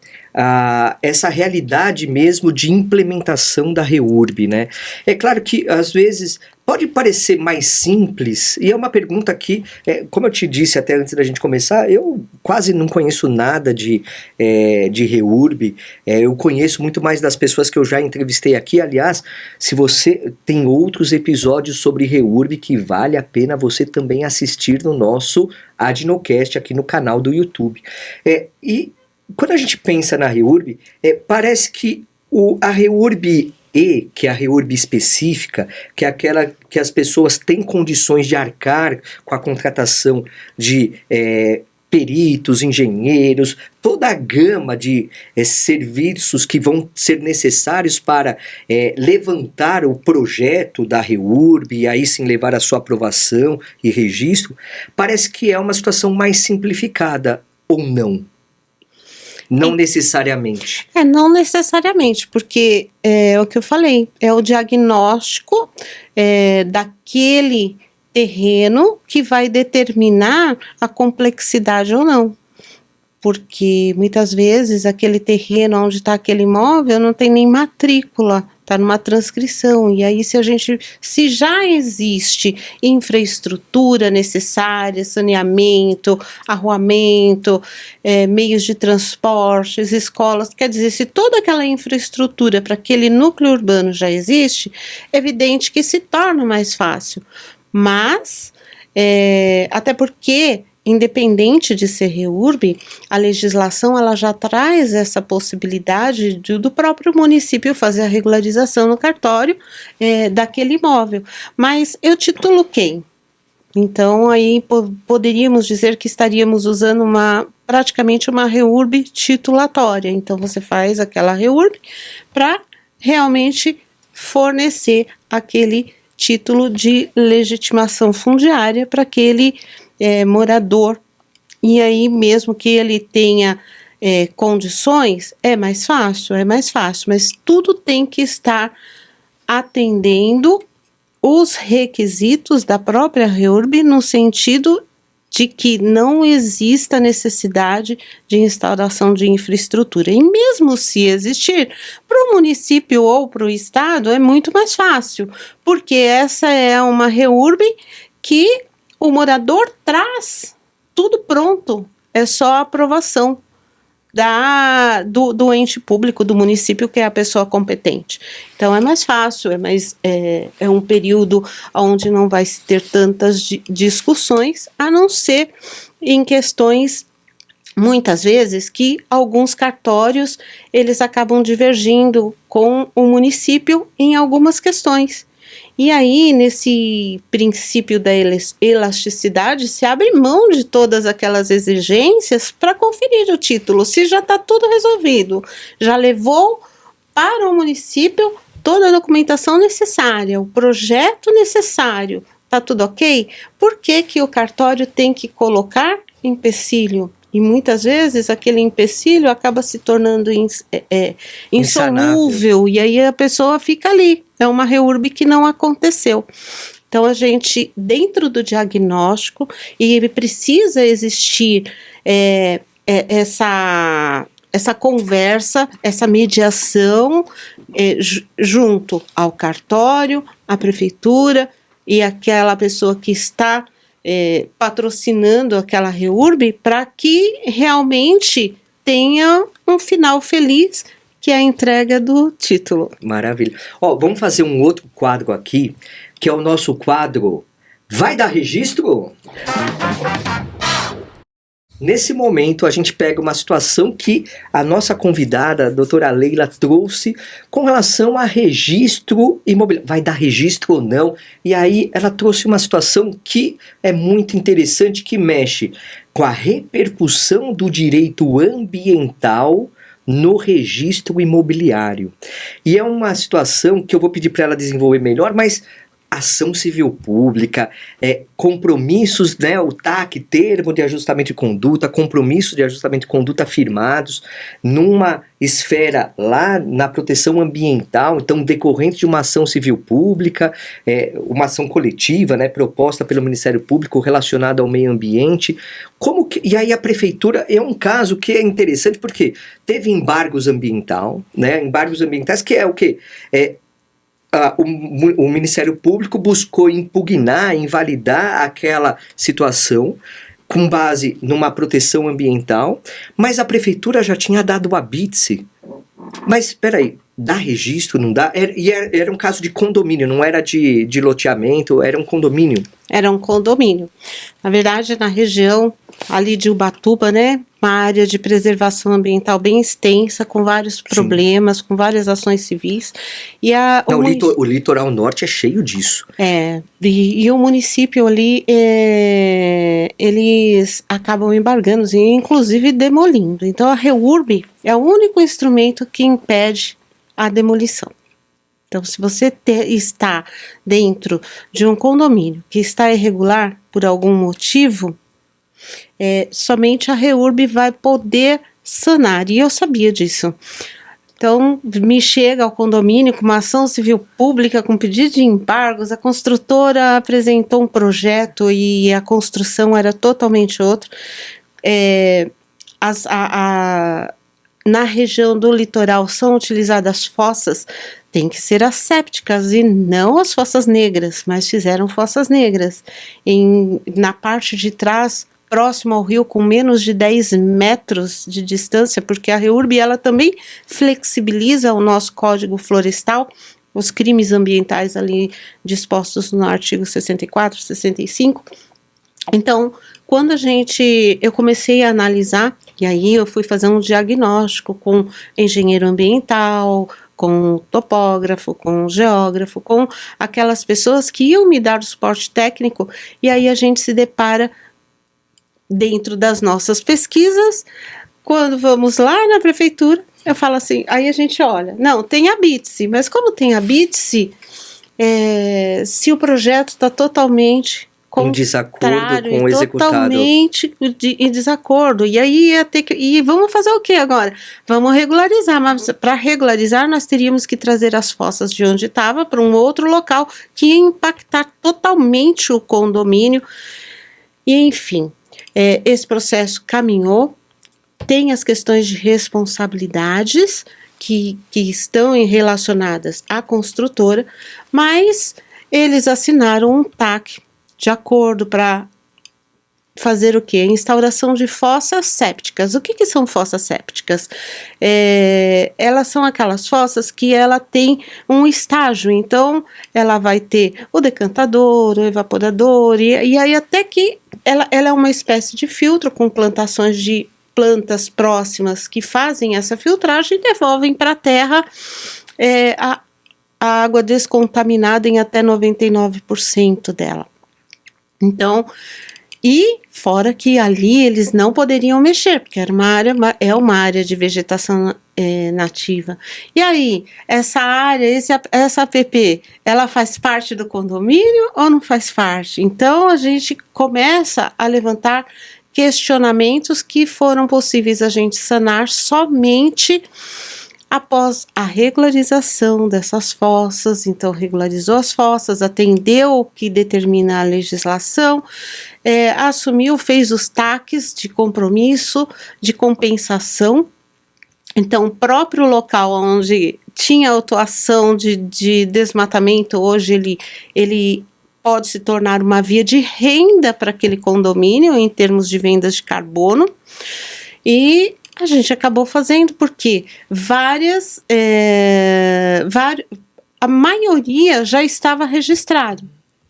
Speaker 2: essa realidade mesmo de implementação da REURB, né? É claro que às vezes pode parecer mais simples, e é uma pergunta que, como eu te disse até antes da gente começar, eu quase não conheço nada de REURB, eu conheço muito mais das pessoas que eu já entrevistei aqui. Aliás, se você tem outros episódios sobre REURB que vale a pena você também assistir no nosso Adnocast aqui no canal do YouTube. E quando a gente pensa na REURB, parece que a REURB que é a REURB específica, que é aquela que as pessoas têm condições de arcar com a contratação de peritos, engenheiros, toda a gama de serviços que vão ser necessários para levantar o projeto da REURB e aí sim levar a sua aprovação e registro, parece que é uma situação mais simplificada, ou não? Não necessariamente.
Speaker 1: Não necessariamente, porque é o que eu falei, é o diagnóstico daquele terreno que vai determinar a complexidade ou não. Porque muitas vezes aquele terreno onde está aquele imóvel não tem nem matrícula, está numa transcrição. E aí se já existe infraestrutura necessária, saneamento, arruamento, meios de transportes, escolas, quer dizer, se toda aquela infraestrutura para aquele núcleo urbano já existe, é evidente que se torna mais fácil. Mas, até porque, independente de ser REURB, a legislação ela já traz essa possibilidade do próprio município fazer a regularização no cartório daquele imóvel. Mas eu titulo quem? Então, aí poderíamos dizer que estaríamos usando praticamente uma REURB titulatória. Então, você faz aquela REURB para realmente fornecer aquele título de legitimação fundiária para aquele morador. E aí, mesmo que ele tenha condições, é mais fácil, mas tudo tem que estar atendendo os requisitos da própria REURB, no sentido de que não exista necessidade de instauração de infraestrutura. E mesmo se existir, para o município ou para o estado é muito mais fácil, porque essa é uma REURB que o morador traz tudo pronto, é só a aprovação do ente público, do município, que é a pessoa competente. Então é mais fácil, é um período onde não vai se ter tantas discussões, a não ser em questões, muitas vezes, que alguns cartórios eles acabam divergindo com o município em algumas questões. E aí, nesse princípio da elasticidade, se abre mão de todas aquelas exigências para conferir o título. Se já está tudo resolvido, já levou para o município toda a documentação necessária, o projeto necessário, está tudo ok? Por que o cartório tem que colocar empecilho? E muitas vezes aquele empecilho acaba se tornando insolúvel, e aí a pessoa fica ali. É uma REURB que não aconteceu. Então a gente, dentro do diagnóstico, e precisa existir essa conversa, essa mediação junto ao cartório, à prefeitura e aquela pessoa que está patrocinando aquela REURB, para que realmente tenha um final feliz, que é a entrega do título.
Speaker 2: Maravilha. Vamos fazer um outro quadro aqui, que é o nosso quadro Vai Dar Registro? Nesse momento, a gente pega uma situação que a nossa convidada, a doutora Leila, trouxe com relação a registro imobiliário. Vai dar registro ou não? E aí ela trouxe uma situação que é muito interessante, que mexe com a repercussão do direito ambiental no registro imobiliário. E é uma situação que eu vou pedir para ela desenvolver melhor, mas ação civil pública, compromissos, né, o TAC, termo de ajustamento de conduta, compromissos de ajustamento de conduta firmados numa esfera lá na proteção ambiental, então decorrente de uma ação civil pública, uma ação coletiva, né, proposta pelo Ministério Público relacionada ao meio ambiente. E aí a prefeitura é um caso que é interessante porque teve embargos embargos ambientais, que é o quê? O Ministério Público buscou impugnar, invalidar aquela situação com base numa proteção ambiental, mas a prefeitura já tinha dado o habite. Mas espera aí, dá registro, não dá? Era um caso de condomínio, não era de loteamento, era um condomínio.
Speaker 1: Era um condomínio. Na verdade, na região ali de Ubatuba, né? Uma área de preservação ambiental bem extensa, com vários problemas, com várias ações civis. E
Speaker 2: o litoral norte é cheio disso.
Speaker 1: E o município ali, eles acabam embargando, e inclusive demolindo. Então a REURB é o único instrumento que impede a demolição. Então, se você está dentro de um condomínio que está irregular por algum motivo, somente a REURB vai poder sanar. E eu sabia disso. Então, me chega ao condomínio com uma ação civil pública, com pedido de embargos, a construtora apresentou um projeto e a construção era totalmente outra. Na região do litoral são utilizadas fossas, tem que ser as sépticas e não as fossas negras, mas fizeram fossas negras. Na parte de trás, próximo ao rio, com menos de 10 metros de distância, porque a REURB ela também flexibiliza o nosso Código Florestal, os crimes ambientais ali dispostos no artigo 64, 65. Então, quando eu comecei a analisar, e aí eu fui fazer um diagnóstico com engenheiro ambiental, com topógrafo, com geógrafo, com aquelas pessoas que iam me dar o suporte técnico, e aí a gente se depara dentro das nossas pesquisas, quando vamos lá na prefeitura, eu falo assim, aí a gente olha, não, tem a BITSE, mas como tem a BITSE, se o projeto está totalmente
Speaker 2: em desacordo com o executado.
Speaker 1: Totalmente em desacordo. E aí ia ter que. E vamos fazer o que agora? Vamos regularizar. Mas para regularizar, nós teríamos que trazer as fossas de onde estava para um outro local que ia impactar totalmente o condomínio. E, enfim, esse processo caminhou. Tem as questões de responsabilidades que estão relacionadas à construtora, mas eles assinaram um TAC de acordo para fazer o quê? A instauração de fossas sépticas. O que são fossas sépticas? Elas são aquelas fossas que ela tem um estágio, então ela vai ter o decantador, o evaporador, e aí até que ela é uma espécie de filtro com plantações de plantas próximas que fazem essa filtragem e devolvem para a terra a água descontaminada em até 99% dela. Então, e fora que ali eles não poderiam mexer, porque era uma área de vegetação nativa. E aí, essa área, essa APP, ela faz parte do condomínio ou não faz parte? Então, a gente começa a levantar questionamentos que foram possíveis a gente sanar somente após a regularização dessas fossas. Então regularizou as fossas, atendeu o que determina a legislação, assumiu, fez os TACs de compromisso, de compensação. Então o próprio local onde tinha autuação de desmatamento, hoje ele pode se tornar uma via de renda para aquele condomínio em termos de vendas de carbono. E a gente acabou fazendo porque a maioria já estava registrado.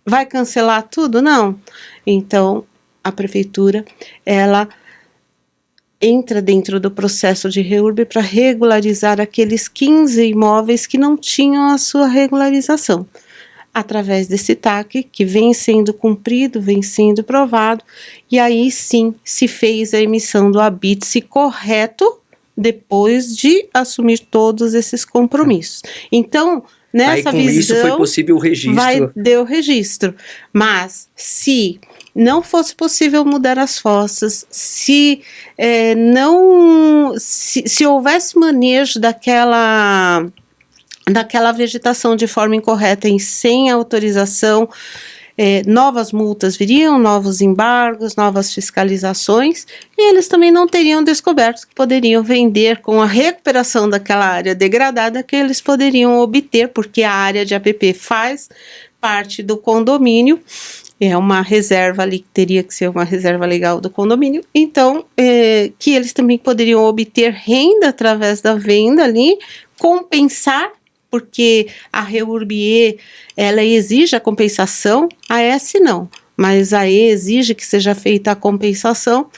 Speaker 1: Vai cancelar tudo? Não. Então, a prefeitura, ela entra dentro do processo de REURB para regularizar aqueles 15 imóveis que não tinham a sua regularização. Através desse TAC, que vem sendo cumprido, vem sendo provado, e aí sim se fez a emissão do ABITSE correto, depois de assumir todos esses compromissos. Então, nessa
Speaker 2: aí, com
Speaker 1: visão,
Speaker 2: isso foi possível o registro.
Speaker 1: Deu o registro, mas se não fosse possível mudar as fossas, se houvesse manejo daquela vegetação de forma incorreta e sem autorização, novas multas viriam, novos embargos, novas fiscalizações, e eles também não teriam descoberto que poderiam vender com a recuperação daquela área degradada que eles poderiam obter, porque a área de APP faz parte do condomínio, é uma reserva ali, que teria que ser uma reserva legal do condomínio, então, que eles também poderiam obter renda através da venda ali, compensar, porque a REURB, ela exige a compensação, a S não, mas a E exige que seja feita a compensação.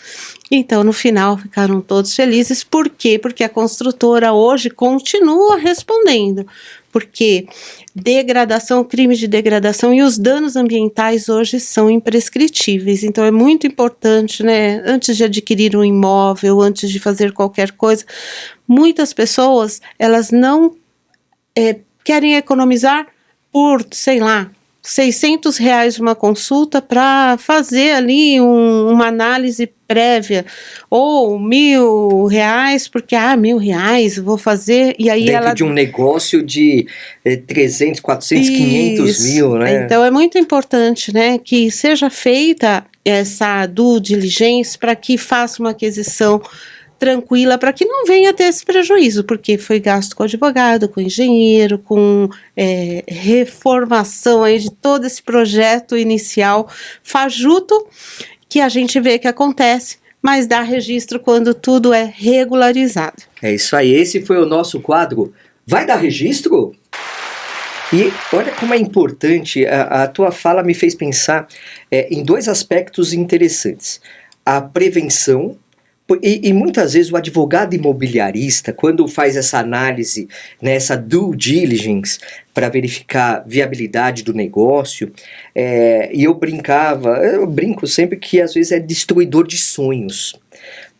Speaker 1: Então, no final, ficaram todos felizes. Por quê? Porque a construtora hoje continua respondendo. Porque degradação, crime de degradação e os danos ambientais hoje são imprescritíveis. Então, é muito importante, né? Antes de adquirir um imóvel, antes de fazer qualquer coisa, muitas pessoas, elas não querem economizar por, sei lá, R$600 uma consulta para fazer ali uma análise prévia, ou R$1.000, porque R$1.000 vou fazer, e aí
Speaker 2: dentro de um negócio de 300, 400,
Speaker 1: Isso.
Speaker 2: 500 mil, né?
Speaker 1: Então é muito importante, né, que seja feita essa due diligence para que faça uma aquisição tranquila, para que não venha ter esse prejuízo, porque foi gasto com advogado, com engenheiro, com reformação aí de todo esse projeto inicial fajuto, que a gente vê que acontece, mas dá registro quando tudo é regularizado.
Speaker 2: É isso aí, esse foi o nosso quadro Vai Dar Registro? E olha como é importante, a tua fala me fez pensar em dois aspectos interessantes. A prevenção. E muitas vezes o advogado imobiliarista, quando faz essa análise, né, essa due diligence, para verificar a viabilidade do negócio, e eu brinco sempre que às vezes é destruidor de sonhos.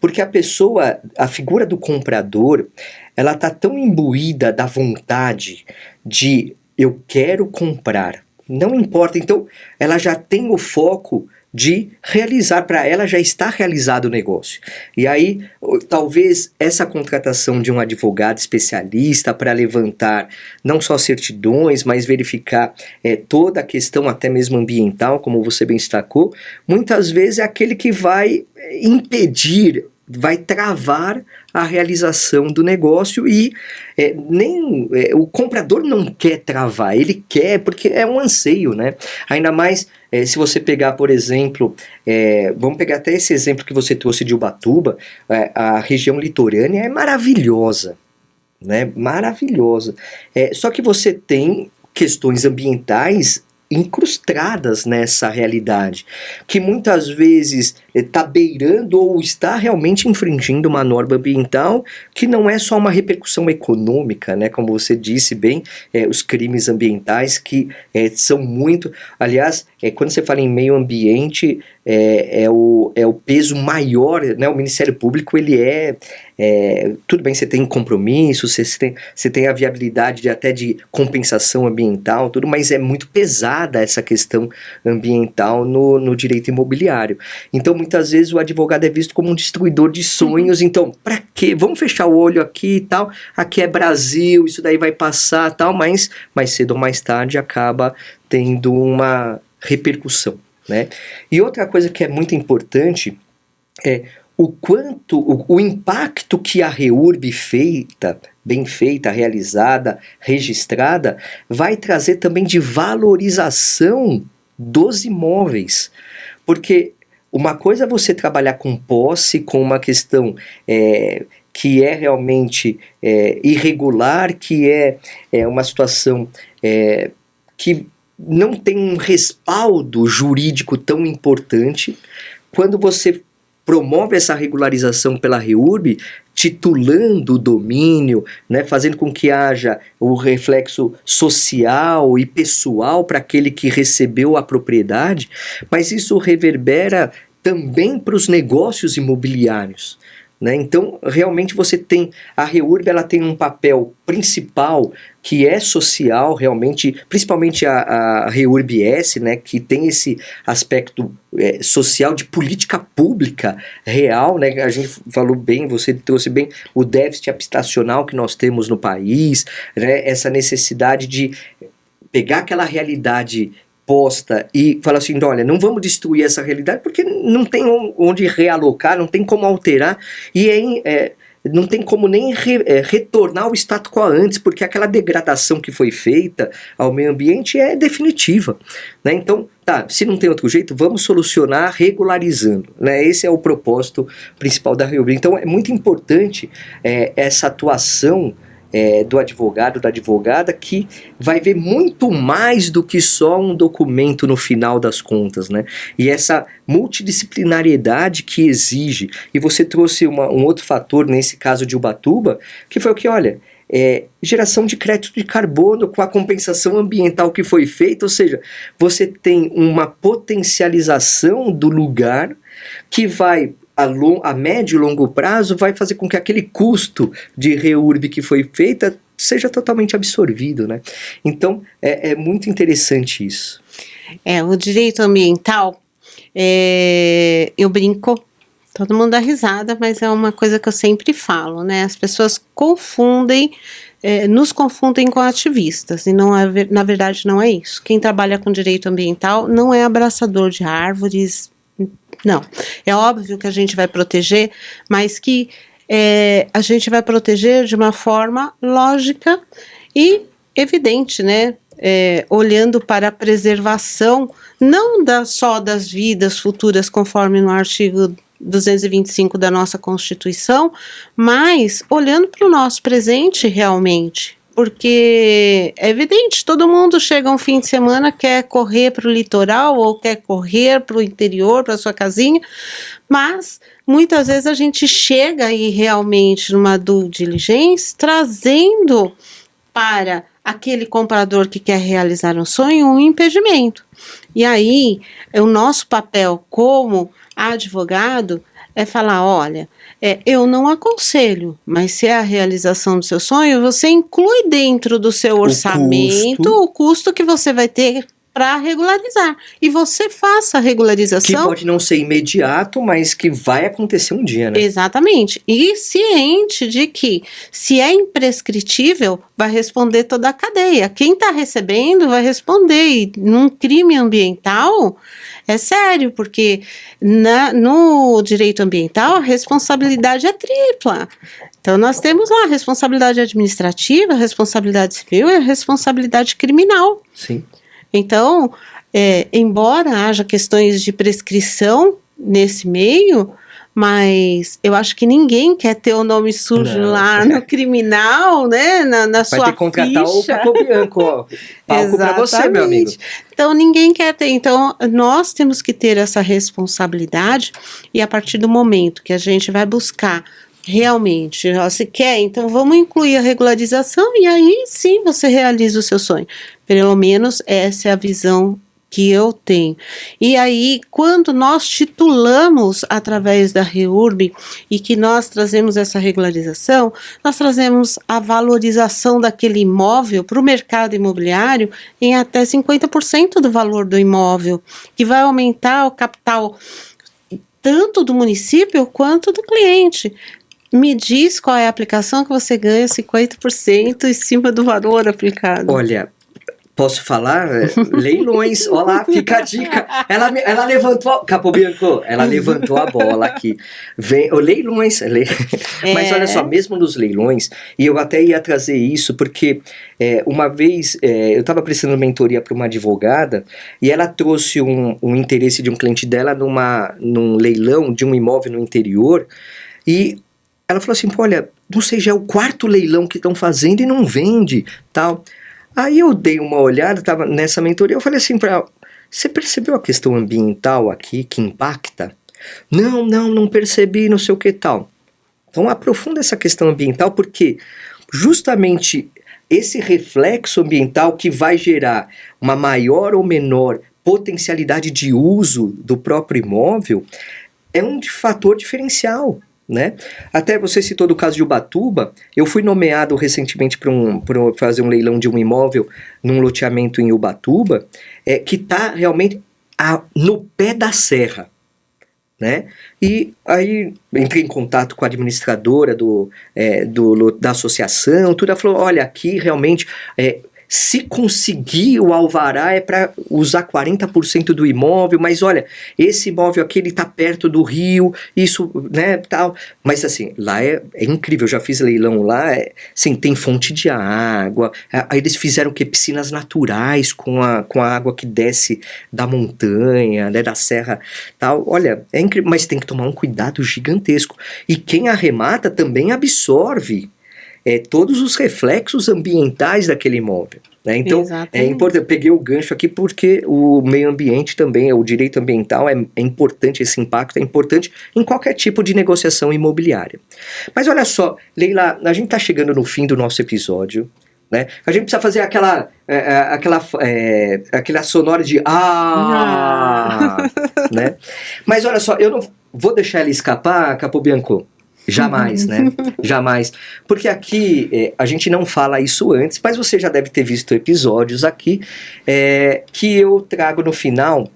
Speaker 2: Porque a figura do comprador, ela está tão imbuída da vontade de eu quero comprar. Não importa, então ela já tem o foco de realizar, para ela já está realizado o negócio. E aí, talvez essa contratação de um advogado especialista para levantar não só certidões, mas verificar toda a questão até mesmo ambiental, como você bem destacou, muitas vezes é aquele que vai impedir, vai travar a realização do negócio e o comprador não quer travar, ele quer porque é um anseio, né? Ainda mais se você pegar, por exemplo, vamos pegar até esse exemplo que você trouxe de Ubatuba, a região litorânea é maravilhosa, né? Maravilhosa. Só que você tem questões ambientais incrustadas nessa realidade, que muitas vezes está beirando ou está realmente infringindo uma norma ambiental que não é só uma repercussão econômica, né? Como você disse bem, os crimes ambientais que são muito... Aliás, quando você fala em meio ambiente, é o peso maior, né? O Ministério Público, ele tudo bem, você tem compromisso, você tem a viabilidade até de compensação ambiental, tudo, mas é muito pesada essa questão ambiental no direito imobiliário. Então, muitas vezes o advogado é visto como um destruidor de sonhos. Então, para quê? Vamos fechar o olho aqui e tal, aqui é Brasil, isso daí vai passar tal, mas mais cedo ou mais tarde acaba tendo uma repercussão, né? E outra coisa que é muito importante é o impacto que a REURB bem feita, realizada, registrada, vai trazer também de valorização dos imóveis. Porque uma coisa é você trabalhar com posse, com uma questão que é realmente irregular, que é uma situação que não tem um respaldo jurídico tão importante. Quando você promove essa regularização pela REURB, titulando o domínio, né, fazendo com que haja o reflexo social e pessoal para aquele que recebeu a propriedade, mas isso reverbera também para os negócios imobiliários, né? Então, realmente você tem, a REURB, ela tem um papel principal que é social, realmente, principalmente a REURB-S, né, que tem esse aspecto social de política pública real, né? A gente falou bem, você trouxe bem o déficit habitacional que nós temos no país, né? Essa necessidade de pegar aquela realidade posta e falar assim, olha, não vamos destruir essa realidade porque não tem onde realocar, não tem como alterar e não tem como nem retornar ao status quo antes, porque aquela degradação que foi feita ao meio ambiente é definitiva, né? Então, se não tem outro jeito, vamos solucionar regularizando, né? Esse é o propósito principal da REURB. Então, é muito importante essa atuação do advogado, da advogada, que vai ver muito mais do que só um documento no final das contas, né? E essa multidisciplinariedade que exige, e você trouxe um outro fator nesse caso de Ubatuba, que foi o que, olha, geração de crédito de carbono com a compensação ambiental que foi feita, ou seja, você tem uma potencialização do lugar que vai, a médio e longo prazo, vai fazer com que aquele custo de REURB que foi feita seja totalmente absorvido, né? Então, é muito interessante isso.
Speaker 1: O direito ambiental, eu brinco, todo mundo dá risada, mas é uma coisa que eu sempre falo, né? As pessoas nos confundem com ativistas, e na verdade não é isso. Quem trabalha com direito ambiental não é abraçador de árvores, não. É óbvio que a gente vai proteger, mas que a gente vai proteger de uma forma lógica e evidente, né? Olhando para a preservação, não só das vidas futuras, conforme no artigo 225 da nossa Constituição, mas olhando para o nosso presente realmente, porque é evidente, todo mundo chega um fim de semana, quer correr para o litoral ou quer correr para o interior, para sua casinha, mas muitas vezes a gente chega aí realmente numa due diligence, trazendo para aquele comprador que quer realizar um sonho um impedimento. E aí, o nosso papel como advogado é falar, olha, eu não aconselho, mas se é a realização do seu sonho, você inclui dentro do seu orçamento o custo que você vai ter para regularizar. E você faça a regularização.
Speaker 2: Que pode não ser imediato, mas que vai acontecer um dia, né?
Speaker 1: Exatamente. E ciente de que, se é imprescritível, vai responder toda a cadeia. Quem está recebendo vai responder. E num crime ambiental, é sério, porque no direito ambiental, a responsabilidade é tripla. Então, nós temos lá a responsabilidade administrativa, a responsabilidade civil e a responsabilidade criminal.
Speaker 2: Sim.
Speaker 1: Então, embora haja questões de prescrição nesse meio, mas eu acho que ninguém quer ter o nome sujo lá no criminal, né, na sua ficha.
Speaker 2: Vai ter que contratar o Capobianco, ó. Palco para você, meu amigo.
Speaker 1: Então, ninguém quer ter. Então, nós temos que ter essa responsabilidade, e a partir do momento que a gente vai buscar realmente, você quer, então vamos incluir a regularização, e aí sim você realiza o seu sonho. Pelo menos essa é a visão que eu tenho. E aí, quando nós titulamos através da REURB e que nós trazemos essa regularização, nós trazemos a valorização daquele imóvel para o mercado imobiliário em até 50% do valor do imóvel, que vai aumentar o capital tanto do município quanto do cliente. Me diz qual é a aplicação que você ganha 50% em cima do valor aplicado.
Speaker 2: Olha, posso falar? Leilões, olha lá, fica a dica. Ela levantou, Capobianco, ela levantou a bola aqui. Leilões. Mas olha só, mesmo nos leilões, e eu até ia trazer isso, porque uma vez eu estava prestando mentoria para uma advogada, e ela trouxe um interesse de um cliente dela num leilão de um imóvel no interior, e ela falou assim, olha, não sei, já é o 4º leilão que estão fazendo e não vende, tal. Aí eu dei uma olhada, estava nessa mentoria, eu falei assim para ela, você percebeu a questão ambiental aqui que impacta? Não percebi, não sei o que tal. Então aprofunda essa questão ambiental, porque justamente esse reflexo ambiental que vai gerar uma maior ou menor potencialidade de uso do próprio imóvel é um fator diferencial. Né? Até você citou do caso de Ubatuba, eu fui nomeado recentemente para fazer um leilão de um imóvel num loteamento em Ubatuba, que está realmente no pé da serra, né? E aí entrei em contato com a administradora da associação, tudo, ela falou, olha, aqui realmente se conseguir o alvará é para usar 40% do imóvel, mas olha, esse imóvel aqui ele tá perto do rio, isso, né, tal. Mas assim, lá é incrível, eu já fiz leilão lá, assim, tem fonte de água, aí eles fizeram o quê? Piscinas naturais com a água que desce da montanha, né, da serra, tal. Olha, é incrível, mas tem que tomar um cuidado gigantesco. E quem arremata também absorve todos os reflexos ambientais daquele imóvel. Né? Então,
Speaker 1: Exatamente.
Speaker 2: é importante, eu peguei o gancho aqui porque o meio ambiente também, o direito ambiental é importante, esse impacto é importante em qualquer tipo de negociação imobiliária. Mas olha só, Leila, a gente está chegando no fim do nosso episódio, né? A gente precisa fazer aquela sonora de né? Mas olha só, eu não vou deixar ela escapar, Capobianco. Jamais, né? Jamais. Porque aqui a gente não fala isso antes, mas você já deve ter visto episódios aqui que eu trago no final.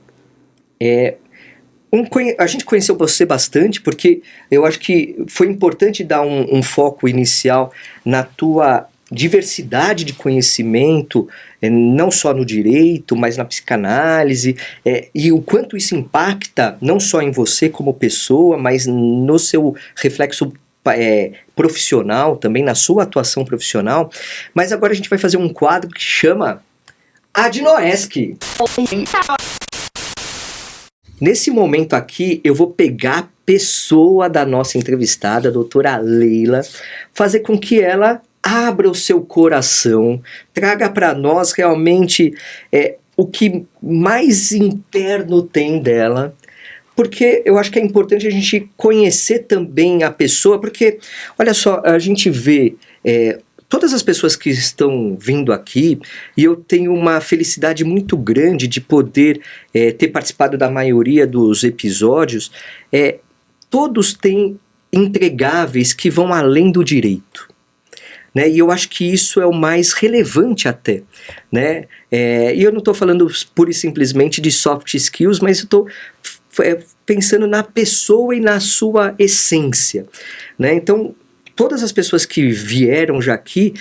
Speaker 2: A gente conheceu você bastante porque eu acho que foi importante dar um foco inicial na tua diversidade de conhecimento, não só no direito, mas na psicanálise, e o quanto isso impacta não só em você como pessoa, mas no seu reflexo profissional, também na sua atuação profissional. Mas agora a gente vai fazer um quadro que chama Adnoesc. Nesse momento aqui, eu vou pegar a pessoa da nossa entrevistada, a doutora Leila, fazer com que ela abra o seu coração, traga para nós realmente o que mais interno tem dela, porque eu acho que é importante a gente conhecer também a pessoa, porque, olha só, a gente vê todas as pessoas que estão vindo aqui, e eu tenho uma felicidade muito grande de poder ter participado da maioria dos episódios, todos têm entregáveis que vão além do direito. Né? E eu acho que isso é o mais relevante até, né? E eu não estou falando pura e simplesmente de soft skills, mas eu estou pensando na pessoa e na sua essência, né? Então, todas as pessoas que vieram já aqui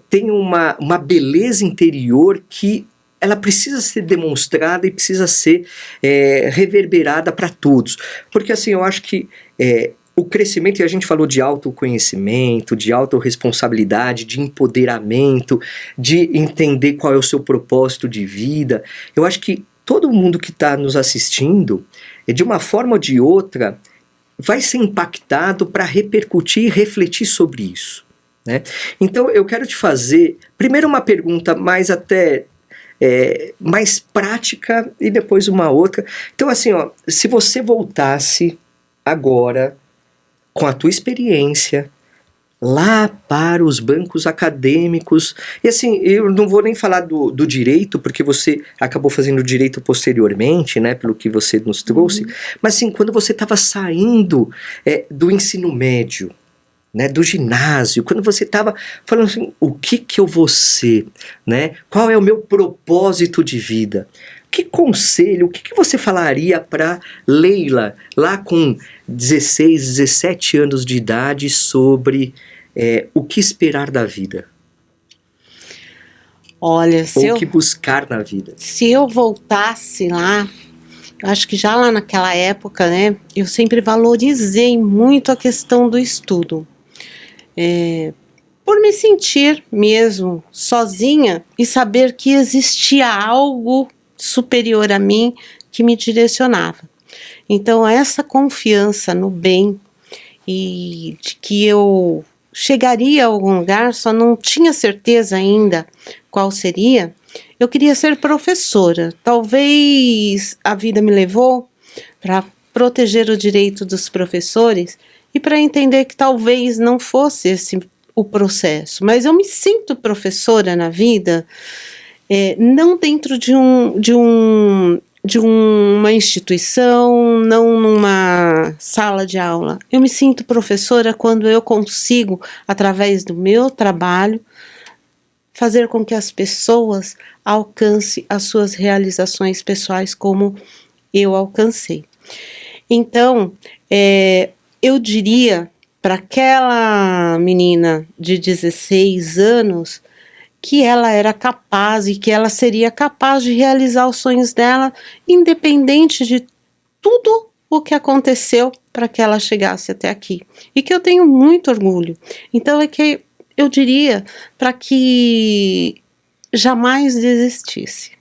Speaker 2: têm uma beleza interior que ela precisa ser demonstrada e precisa ser reverberada para todos, porque assim, eu acho que o crescimento, e a gente falou de autoconhecimento, de autorresponsabilidade, de empoderamento, de entender qual é o seu propósito de vida. Eu acho que todo mundo que está nos assistindo, de uma forma ou de outra, vai ser impactado para repercutir e refletir sobre isso. Né? Então eu quero te fazer, primeiro uma pergunta mais até mais prática e depois uma outra. Então assim, ó, se você voltasse agora com a tua experiência lá para os bancos acadêmicos, e assim, eu não vou nem falar do direito, porque você acabou fazendo direito posteriormente, né, pelo que você nos trouxe, mas assim, quando você estava saindo do ensino médio, né, do ginásio, quando você estava falando assim, o que eu vou ser, né, qual é o meu propósito de vida, que conselho, o que você falaria para Leila, lá com 16, 17 anos de idade, sobre o que esperar da vida?
Speaker 1: Olha,
Speaker 2: ou o que buscar na vida?
Speaker 1: Se eu voltasse lá, acho que já lá naquela época, né, eu sempre valorizei muito a questão do estudo. Por me sentir mesmo sozinha e saber que existia algo superior a mim que me direcionava. Então essa confiança no bem e de que eu chegaria a algum lugar, só não tinha certeza ainda qual seria. Eu queria ser professora. Talvez a vida me levou para proteger o direito dos professores e para entender que talvez não fosse esse o processo, mas eu me sinto professora na vida, não dentro de uma instituição, não numa sala de aula. Eu me sinto professora quando eu consigo, através do meu trabalho, fazer com que as pessoas alcancem as suas realizações pessoais como eu alcancei. Então, eu diria para aquela menina de 16 anos que ela era capaz e que ela seria capaz de realizar os sonhos dela, independente de tudo o que aconteceu para que ela chegasse até aqui. E que eu tenho muito orgulho. Então que eu diria para que jamais desistisse.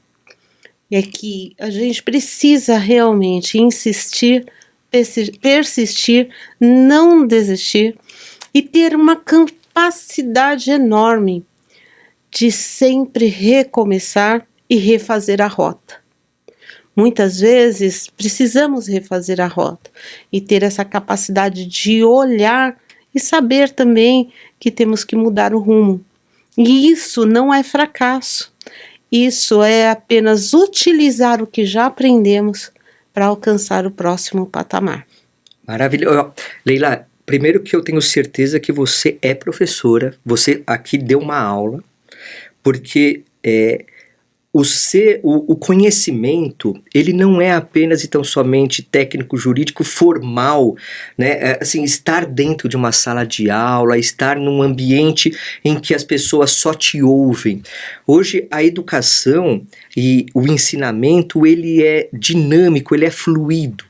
Speaker 1: É que a gente precisa realmente insistir, persistir, não desistir e ter uma capacidade enorme de sempre recomeçar e refazer a rota. Muitas vezes precisamos refazer a rota e ter essa capacidade de olhar e saber também que temos que mudar o rumo. E isso não é fracasso, isso é apenas utilizar o que já aprendemos para alcançar o próximo patamar.
Speaker 2: Maravilhoso. Leila, primeiro que eu tenho certeza que você é professora, você aqui deu uma aula, porque o conhecimento, ele não é apenas e tão somente técnico, jurídico, formal, né? Assim, estar dentro de uma sala de aula, estar num ambiente em que as pessoas só te ouvem. Hoje, a educação e o ensinamento, ele é dinâmico, ele é fluido.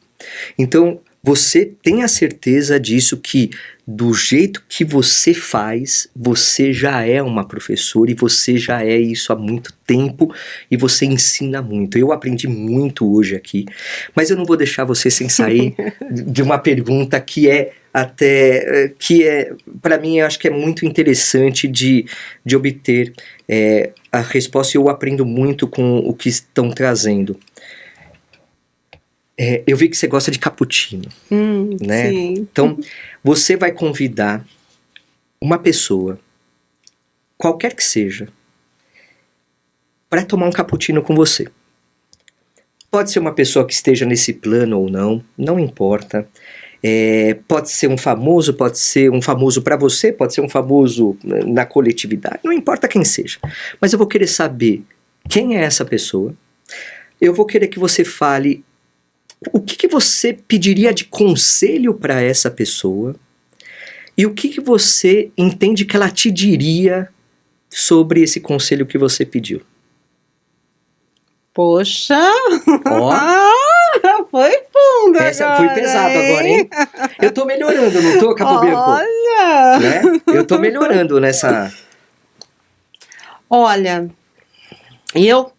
Speaker 2: Então, você tem a certeza disso, que do jeito que você faz, você já é uma professora e você já é isso há muito tempo e você ensina muito. Eu aprendi muito hoje aqui, mas eu não vou deixar você sem sair de uma pergunta que para mim, eu acho que é muito interessante de obter a resposta, e eu aprendo muito com o que estão trazendo. Eu vi que você gosta de cappuccino, né?
Speaker 1: Sim.
Speaker 2: Então, você vai convidar uma pessoa, qualquer que seja, para tomar um cappuccino com você. Pode ser uma pessoa que esteja nesse plano ou não, não importa. Pode ser um famoso para você, pode ser um famoso na coletividade, não importa quem seja. Mas eu vou querer saber quem é essa pessoa. Eu vou querer que você fale o que você pediria de conselho para essa pessoa e o que você entende que ela te diria sobre esse conselho que você pediu.
Speaker 1: Poxa!
Speaker 2: Ó,
Speaker 1: foi fundo
Speaker 2: essa
Speaker 1: agora,
Speaker 2: foi pesado agora, hein? Eu tô melhorando, não tô, Capo Bianco?
Speaker 1: Olha!
Speaker 2: Né? Eu tô melhorando nessa...
Speaker 1: Olha, eu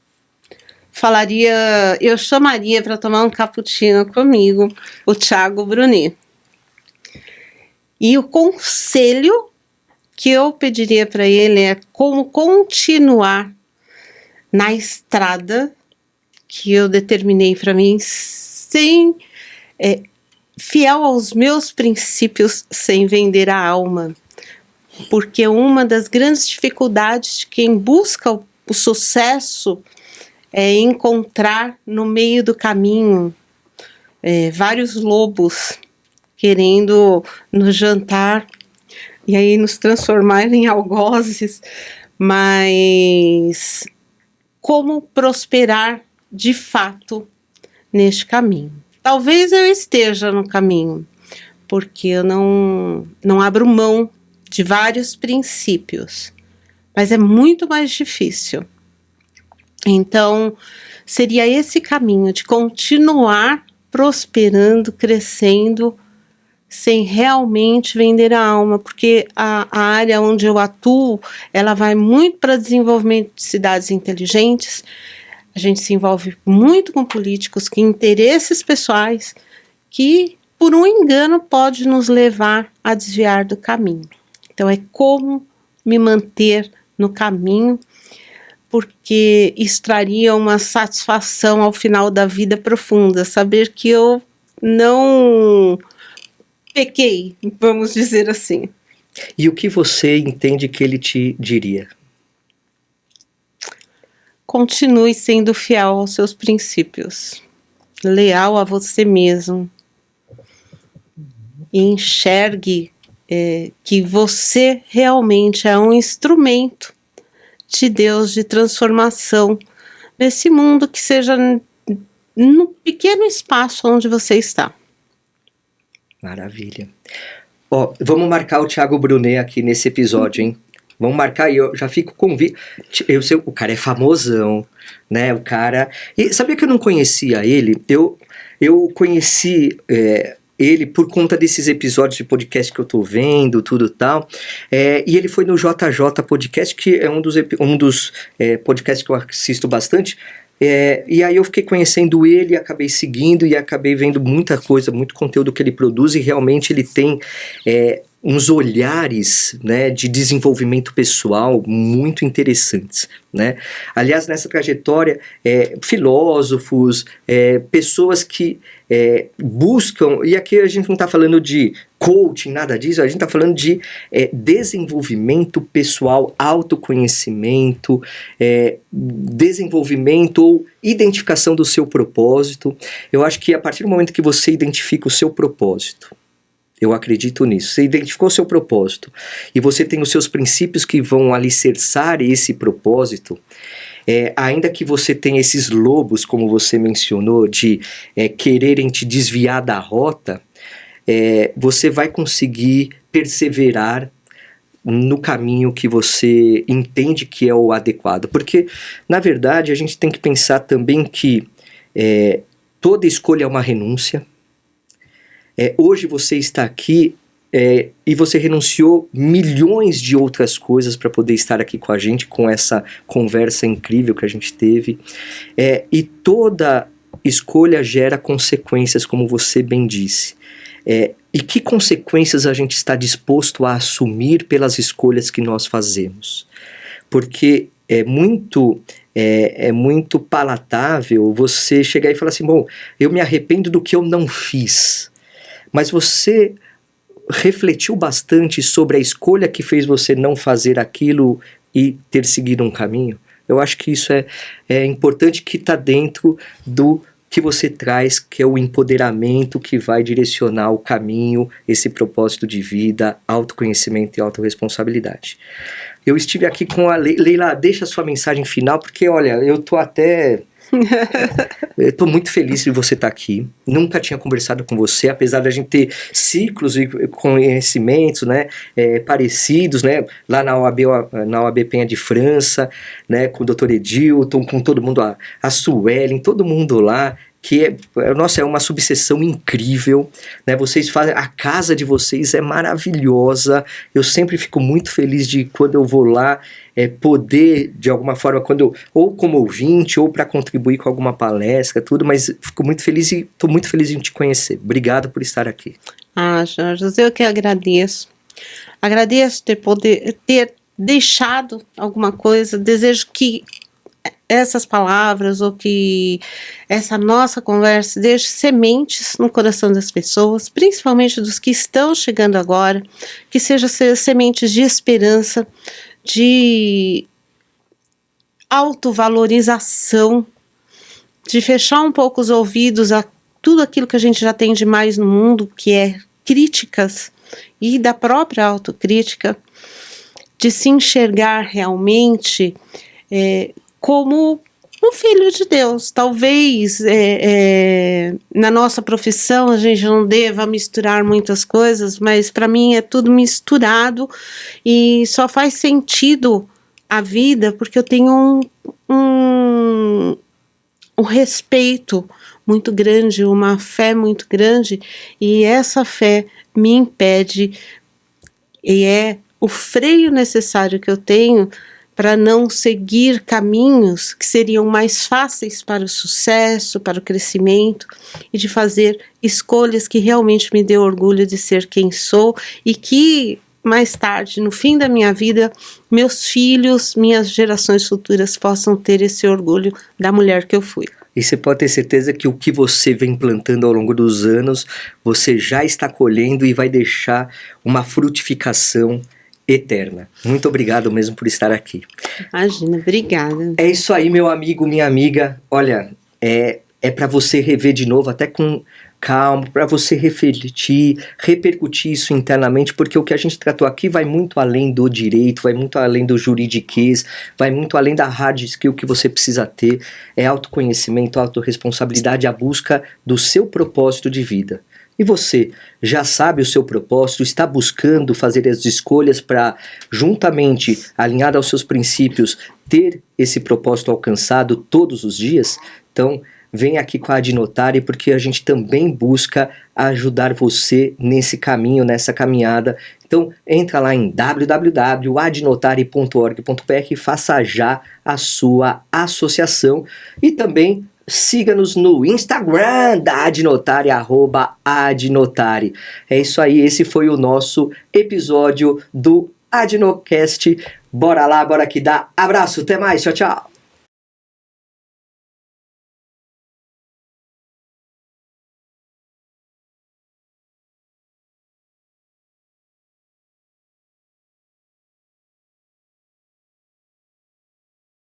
Speaker 1: chamaria para tomar um cappuccino comigo o Thiago Brunet. E o conselho que eu pediria para ele é como continuar na estrada que eu determinei para mim, fiel aos meus princípios, sem vender a alma. Porque uma das grandes dificuldades de quem busca o sucesso é encontrar no meio do caminho vários lobos querendo nos jantar e aí nos transformar em algozes, mas como prosperar de fato neste caminho. Talvez eu esteja no caminho, porque eu não abro mão de vários princípios, mas é muito mais difícil. Então, seria esse caminho de continuar prosperando, crescendo, sem realmente vender a alma, porque a área onde eu atuo, ela vai muito para desenvolvimento de cidades inteligentes. A gente se envolve muito com políticos que interesses pessoais que, por um engano, pode nos levar a desviar do caminho. Então, é como me manter no caminho, porque isso traria uma satisfação ao final da vida profunda, saber que eu não pequei, vamos dizer assim.
Speaker 2: E o que você entende que ele te diria?
Speaker 1: Continue sendo fiel aos seus princípios, leal a você mesmo, e enxergue que você realmente é um instrumento de Deus de transformação nesse mundo, que seja no pequeno espaço onde você está.
Speaker 2: Maravilha. Ó, vamos marcar o Thiago Brunet aqui nesse episódio, hein? Vamos marcar, e eu já fico convite. Eu sei, o cara é famosão, né? O cara... E sabia que eu não conhecia ele? Eu conheci ele por conta desses episódios de podcast que eu tô vendo, tudo tal. E ele foi no JJ Podcast, que é um dos podcasts que eu assisto bastante. E aí eu fiquei conhecendo ele, acabei seguindo e acabei vendo muita coisa, muito conteúdo que ele produz, e realmente ele tem uns olhares, né, de desenvolvimento pessoal muito interessantes, né? Aliás, nessa trajetória, filósofos, pessoas que buscam, e aqui a gente não está falando de coaching, nada disso, a gente está falando de desenvolvimento pessoal, autoconhecimento, desenvolvimento ou identificação do seu propósito. Eu acho que a partir do momento que você identifica o seu propósito, eu acredito nisso. Você identificou o seu propósito e você tem os seus princípios que vão alicerçar esse propósito, ainda que você tenha esses lobos, como você mencionou, de quererem te desviar da rota, você vai conseguir perseverar no caminho que você entende que é o adequado. Porque, na verdade, a gente tem que pensar também que toda escolha é uma renúncia. Hoje você está aqui e você renunciou milhões de outras coisas para poder estar aqui com a gente, com essa conversa incrível que a gente teve. E toda escolha gera consequências, como você bem disse. E que consequências a gente está disposto a assumir pelas escolhas que nós fazemos? Porque é muito palatável você chegar e falar assim, bom, eu me arrependo do que eu não fiz. Mas você refletiu bastante sobre a escolha que fez você não fazer aquilo e ter seguido um caminho? Eu acho que isso é importante, que está dentro do que você traz, que é o empoderamento que vai direcionar o caminho, esse propósito de vida, autoconhecimento e autorresponsabilidade. Eu estive aqui com a Leila, deixa a sua mensagem final, porque olha, eu tô até... eu tô muito feliz de você estar aqui. Nunca tinha conversado com você, apesar de a gente ter ciclos e conhecimentos, né, parecidos, né, lá na OAB Penha de França, né, com o Dr. Edilton, com todo mundo, a Suelen, todo mundo lá, que nossa, é uma subseção incrível, né? Vocês fazem, a casa de vocês é maravilhosa. Eu sempre fico muito feliz de quando eu vou lá poder, de alguma forma, ou como ouvinte, ou para contribuir com alguma palestra, tudo, mas fico muito feliz e estou muito feliz em te conhecer. Obrigado por estar aqui.
Speaker 1: Jorge, eu que agradeço. Agradeço ter deixado alguma coisa. Desejo que essas palavras ou que essa nossa conversa deixe sementes no coração das pessoas, principalmente dos que estão chegando agora, que sejam sementes de esperança, de autovalorização, de fechar um pouco os ouvidos a tudo aquilo que a gente já tem de mais no mundo, que é críticas, e da própria autocrítica, de se enxergar realmente como um filho de Deus. Talvez na nossa profissão a gente não deva misturar muitas coisas, mas para mim é tudo misturado e só faz sentido a vida porque eu tenho um respeito muito grande, uma fé muito grande, e essa fé me impede, e é o freio necessário que eu tenho para não seguir caminhos que seriam mais fáceis para o sucesso, para o crescimento, e de fazer escolhas que realmente me dê orgulho de ser quem sou, e que mais tarde, no fim da minha vida, meus filhos, minhas gerações futuras possam ter esse orgulho da mulher que eu fui.
Speaker 2: E você pode ter certeza que o que você vem plantando ao longo dos anos, você já está colhendo e vai deixar uma frutificação eterna. Muito obrigado mesmo por estar aqui.
Speaker 1: Imagina, obrigada.
Speaker 2: É isso aí, meu amigo, minha amiga. Olha, é para você rever de novo, até com calma, para você refletir, repercutir isso internamente, porque o que a gente tratou aqui vai muito além do direito, vai muito além do juridiquês, vai muito além da hard skill que você precisa ter. É autoconhecimento, autorresponsabilidade, a busca do seu propósito de vida. E você já sabe o seu propósito, está buscando fazer as escolhas para, juntamente, alinhado aos seus princípios, ter esse propósito alcançado todos os dias? Então, vem aqui com a Adnotare, porque a gente também busca ajudar você nesse caminho, nessa caminhada. Então, entra lá em www.adnotare.org.br e faça já a sua associação. E também siga-nos no Instagram da Adnotare, @Adnotare. É isso aí, esse foi o nosso episódio do Adnocast. Bora lá, bora que dá. Abraço, até mais, tchau, tchau.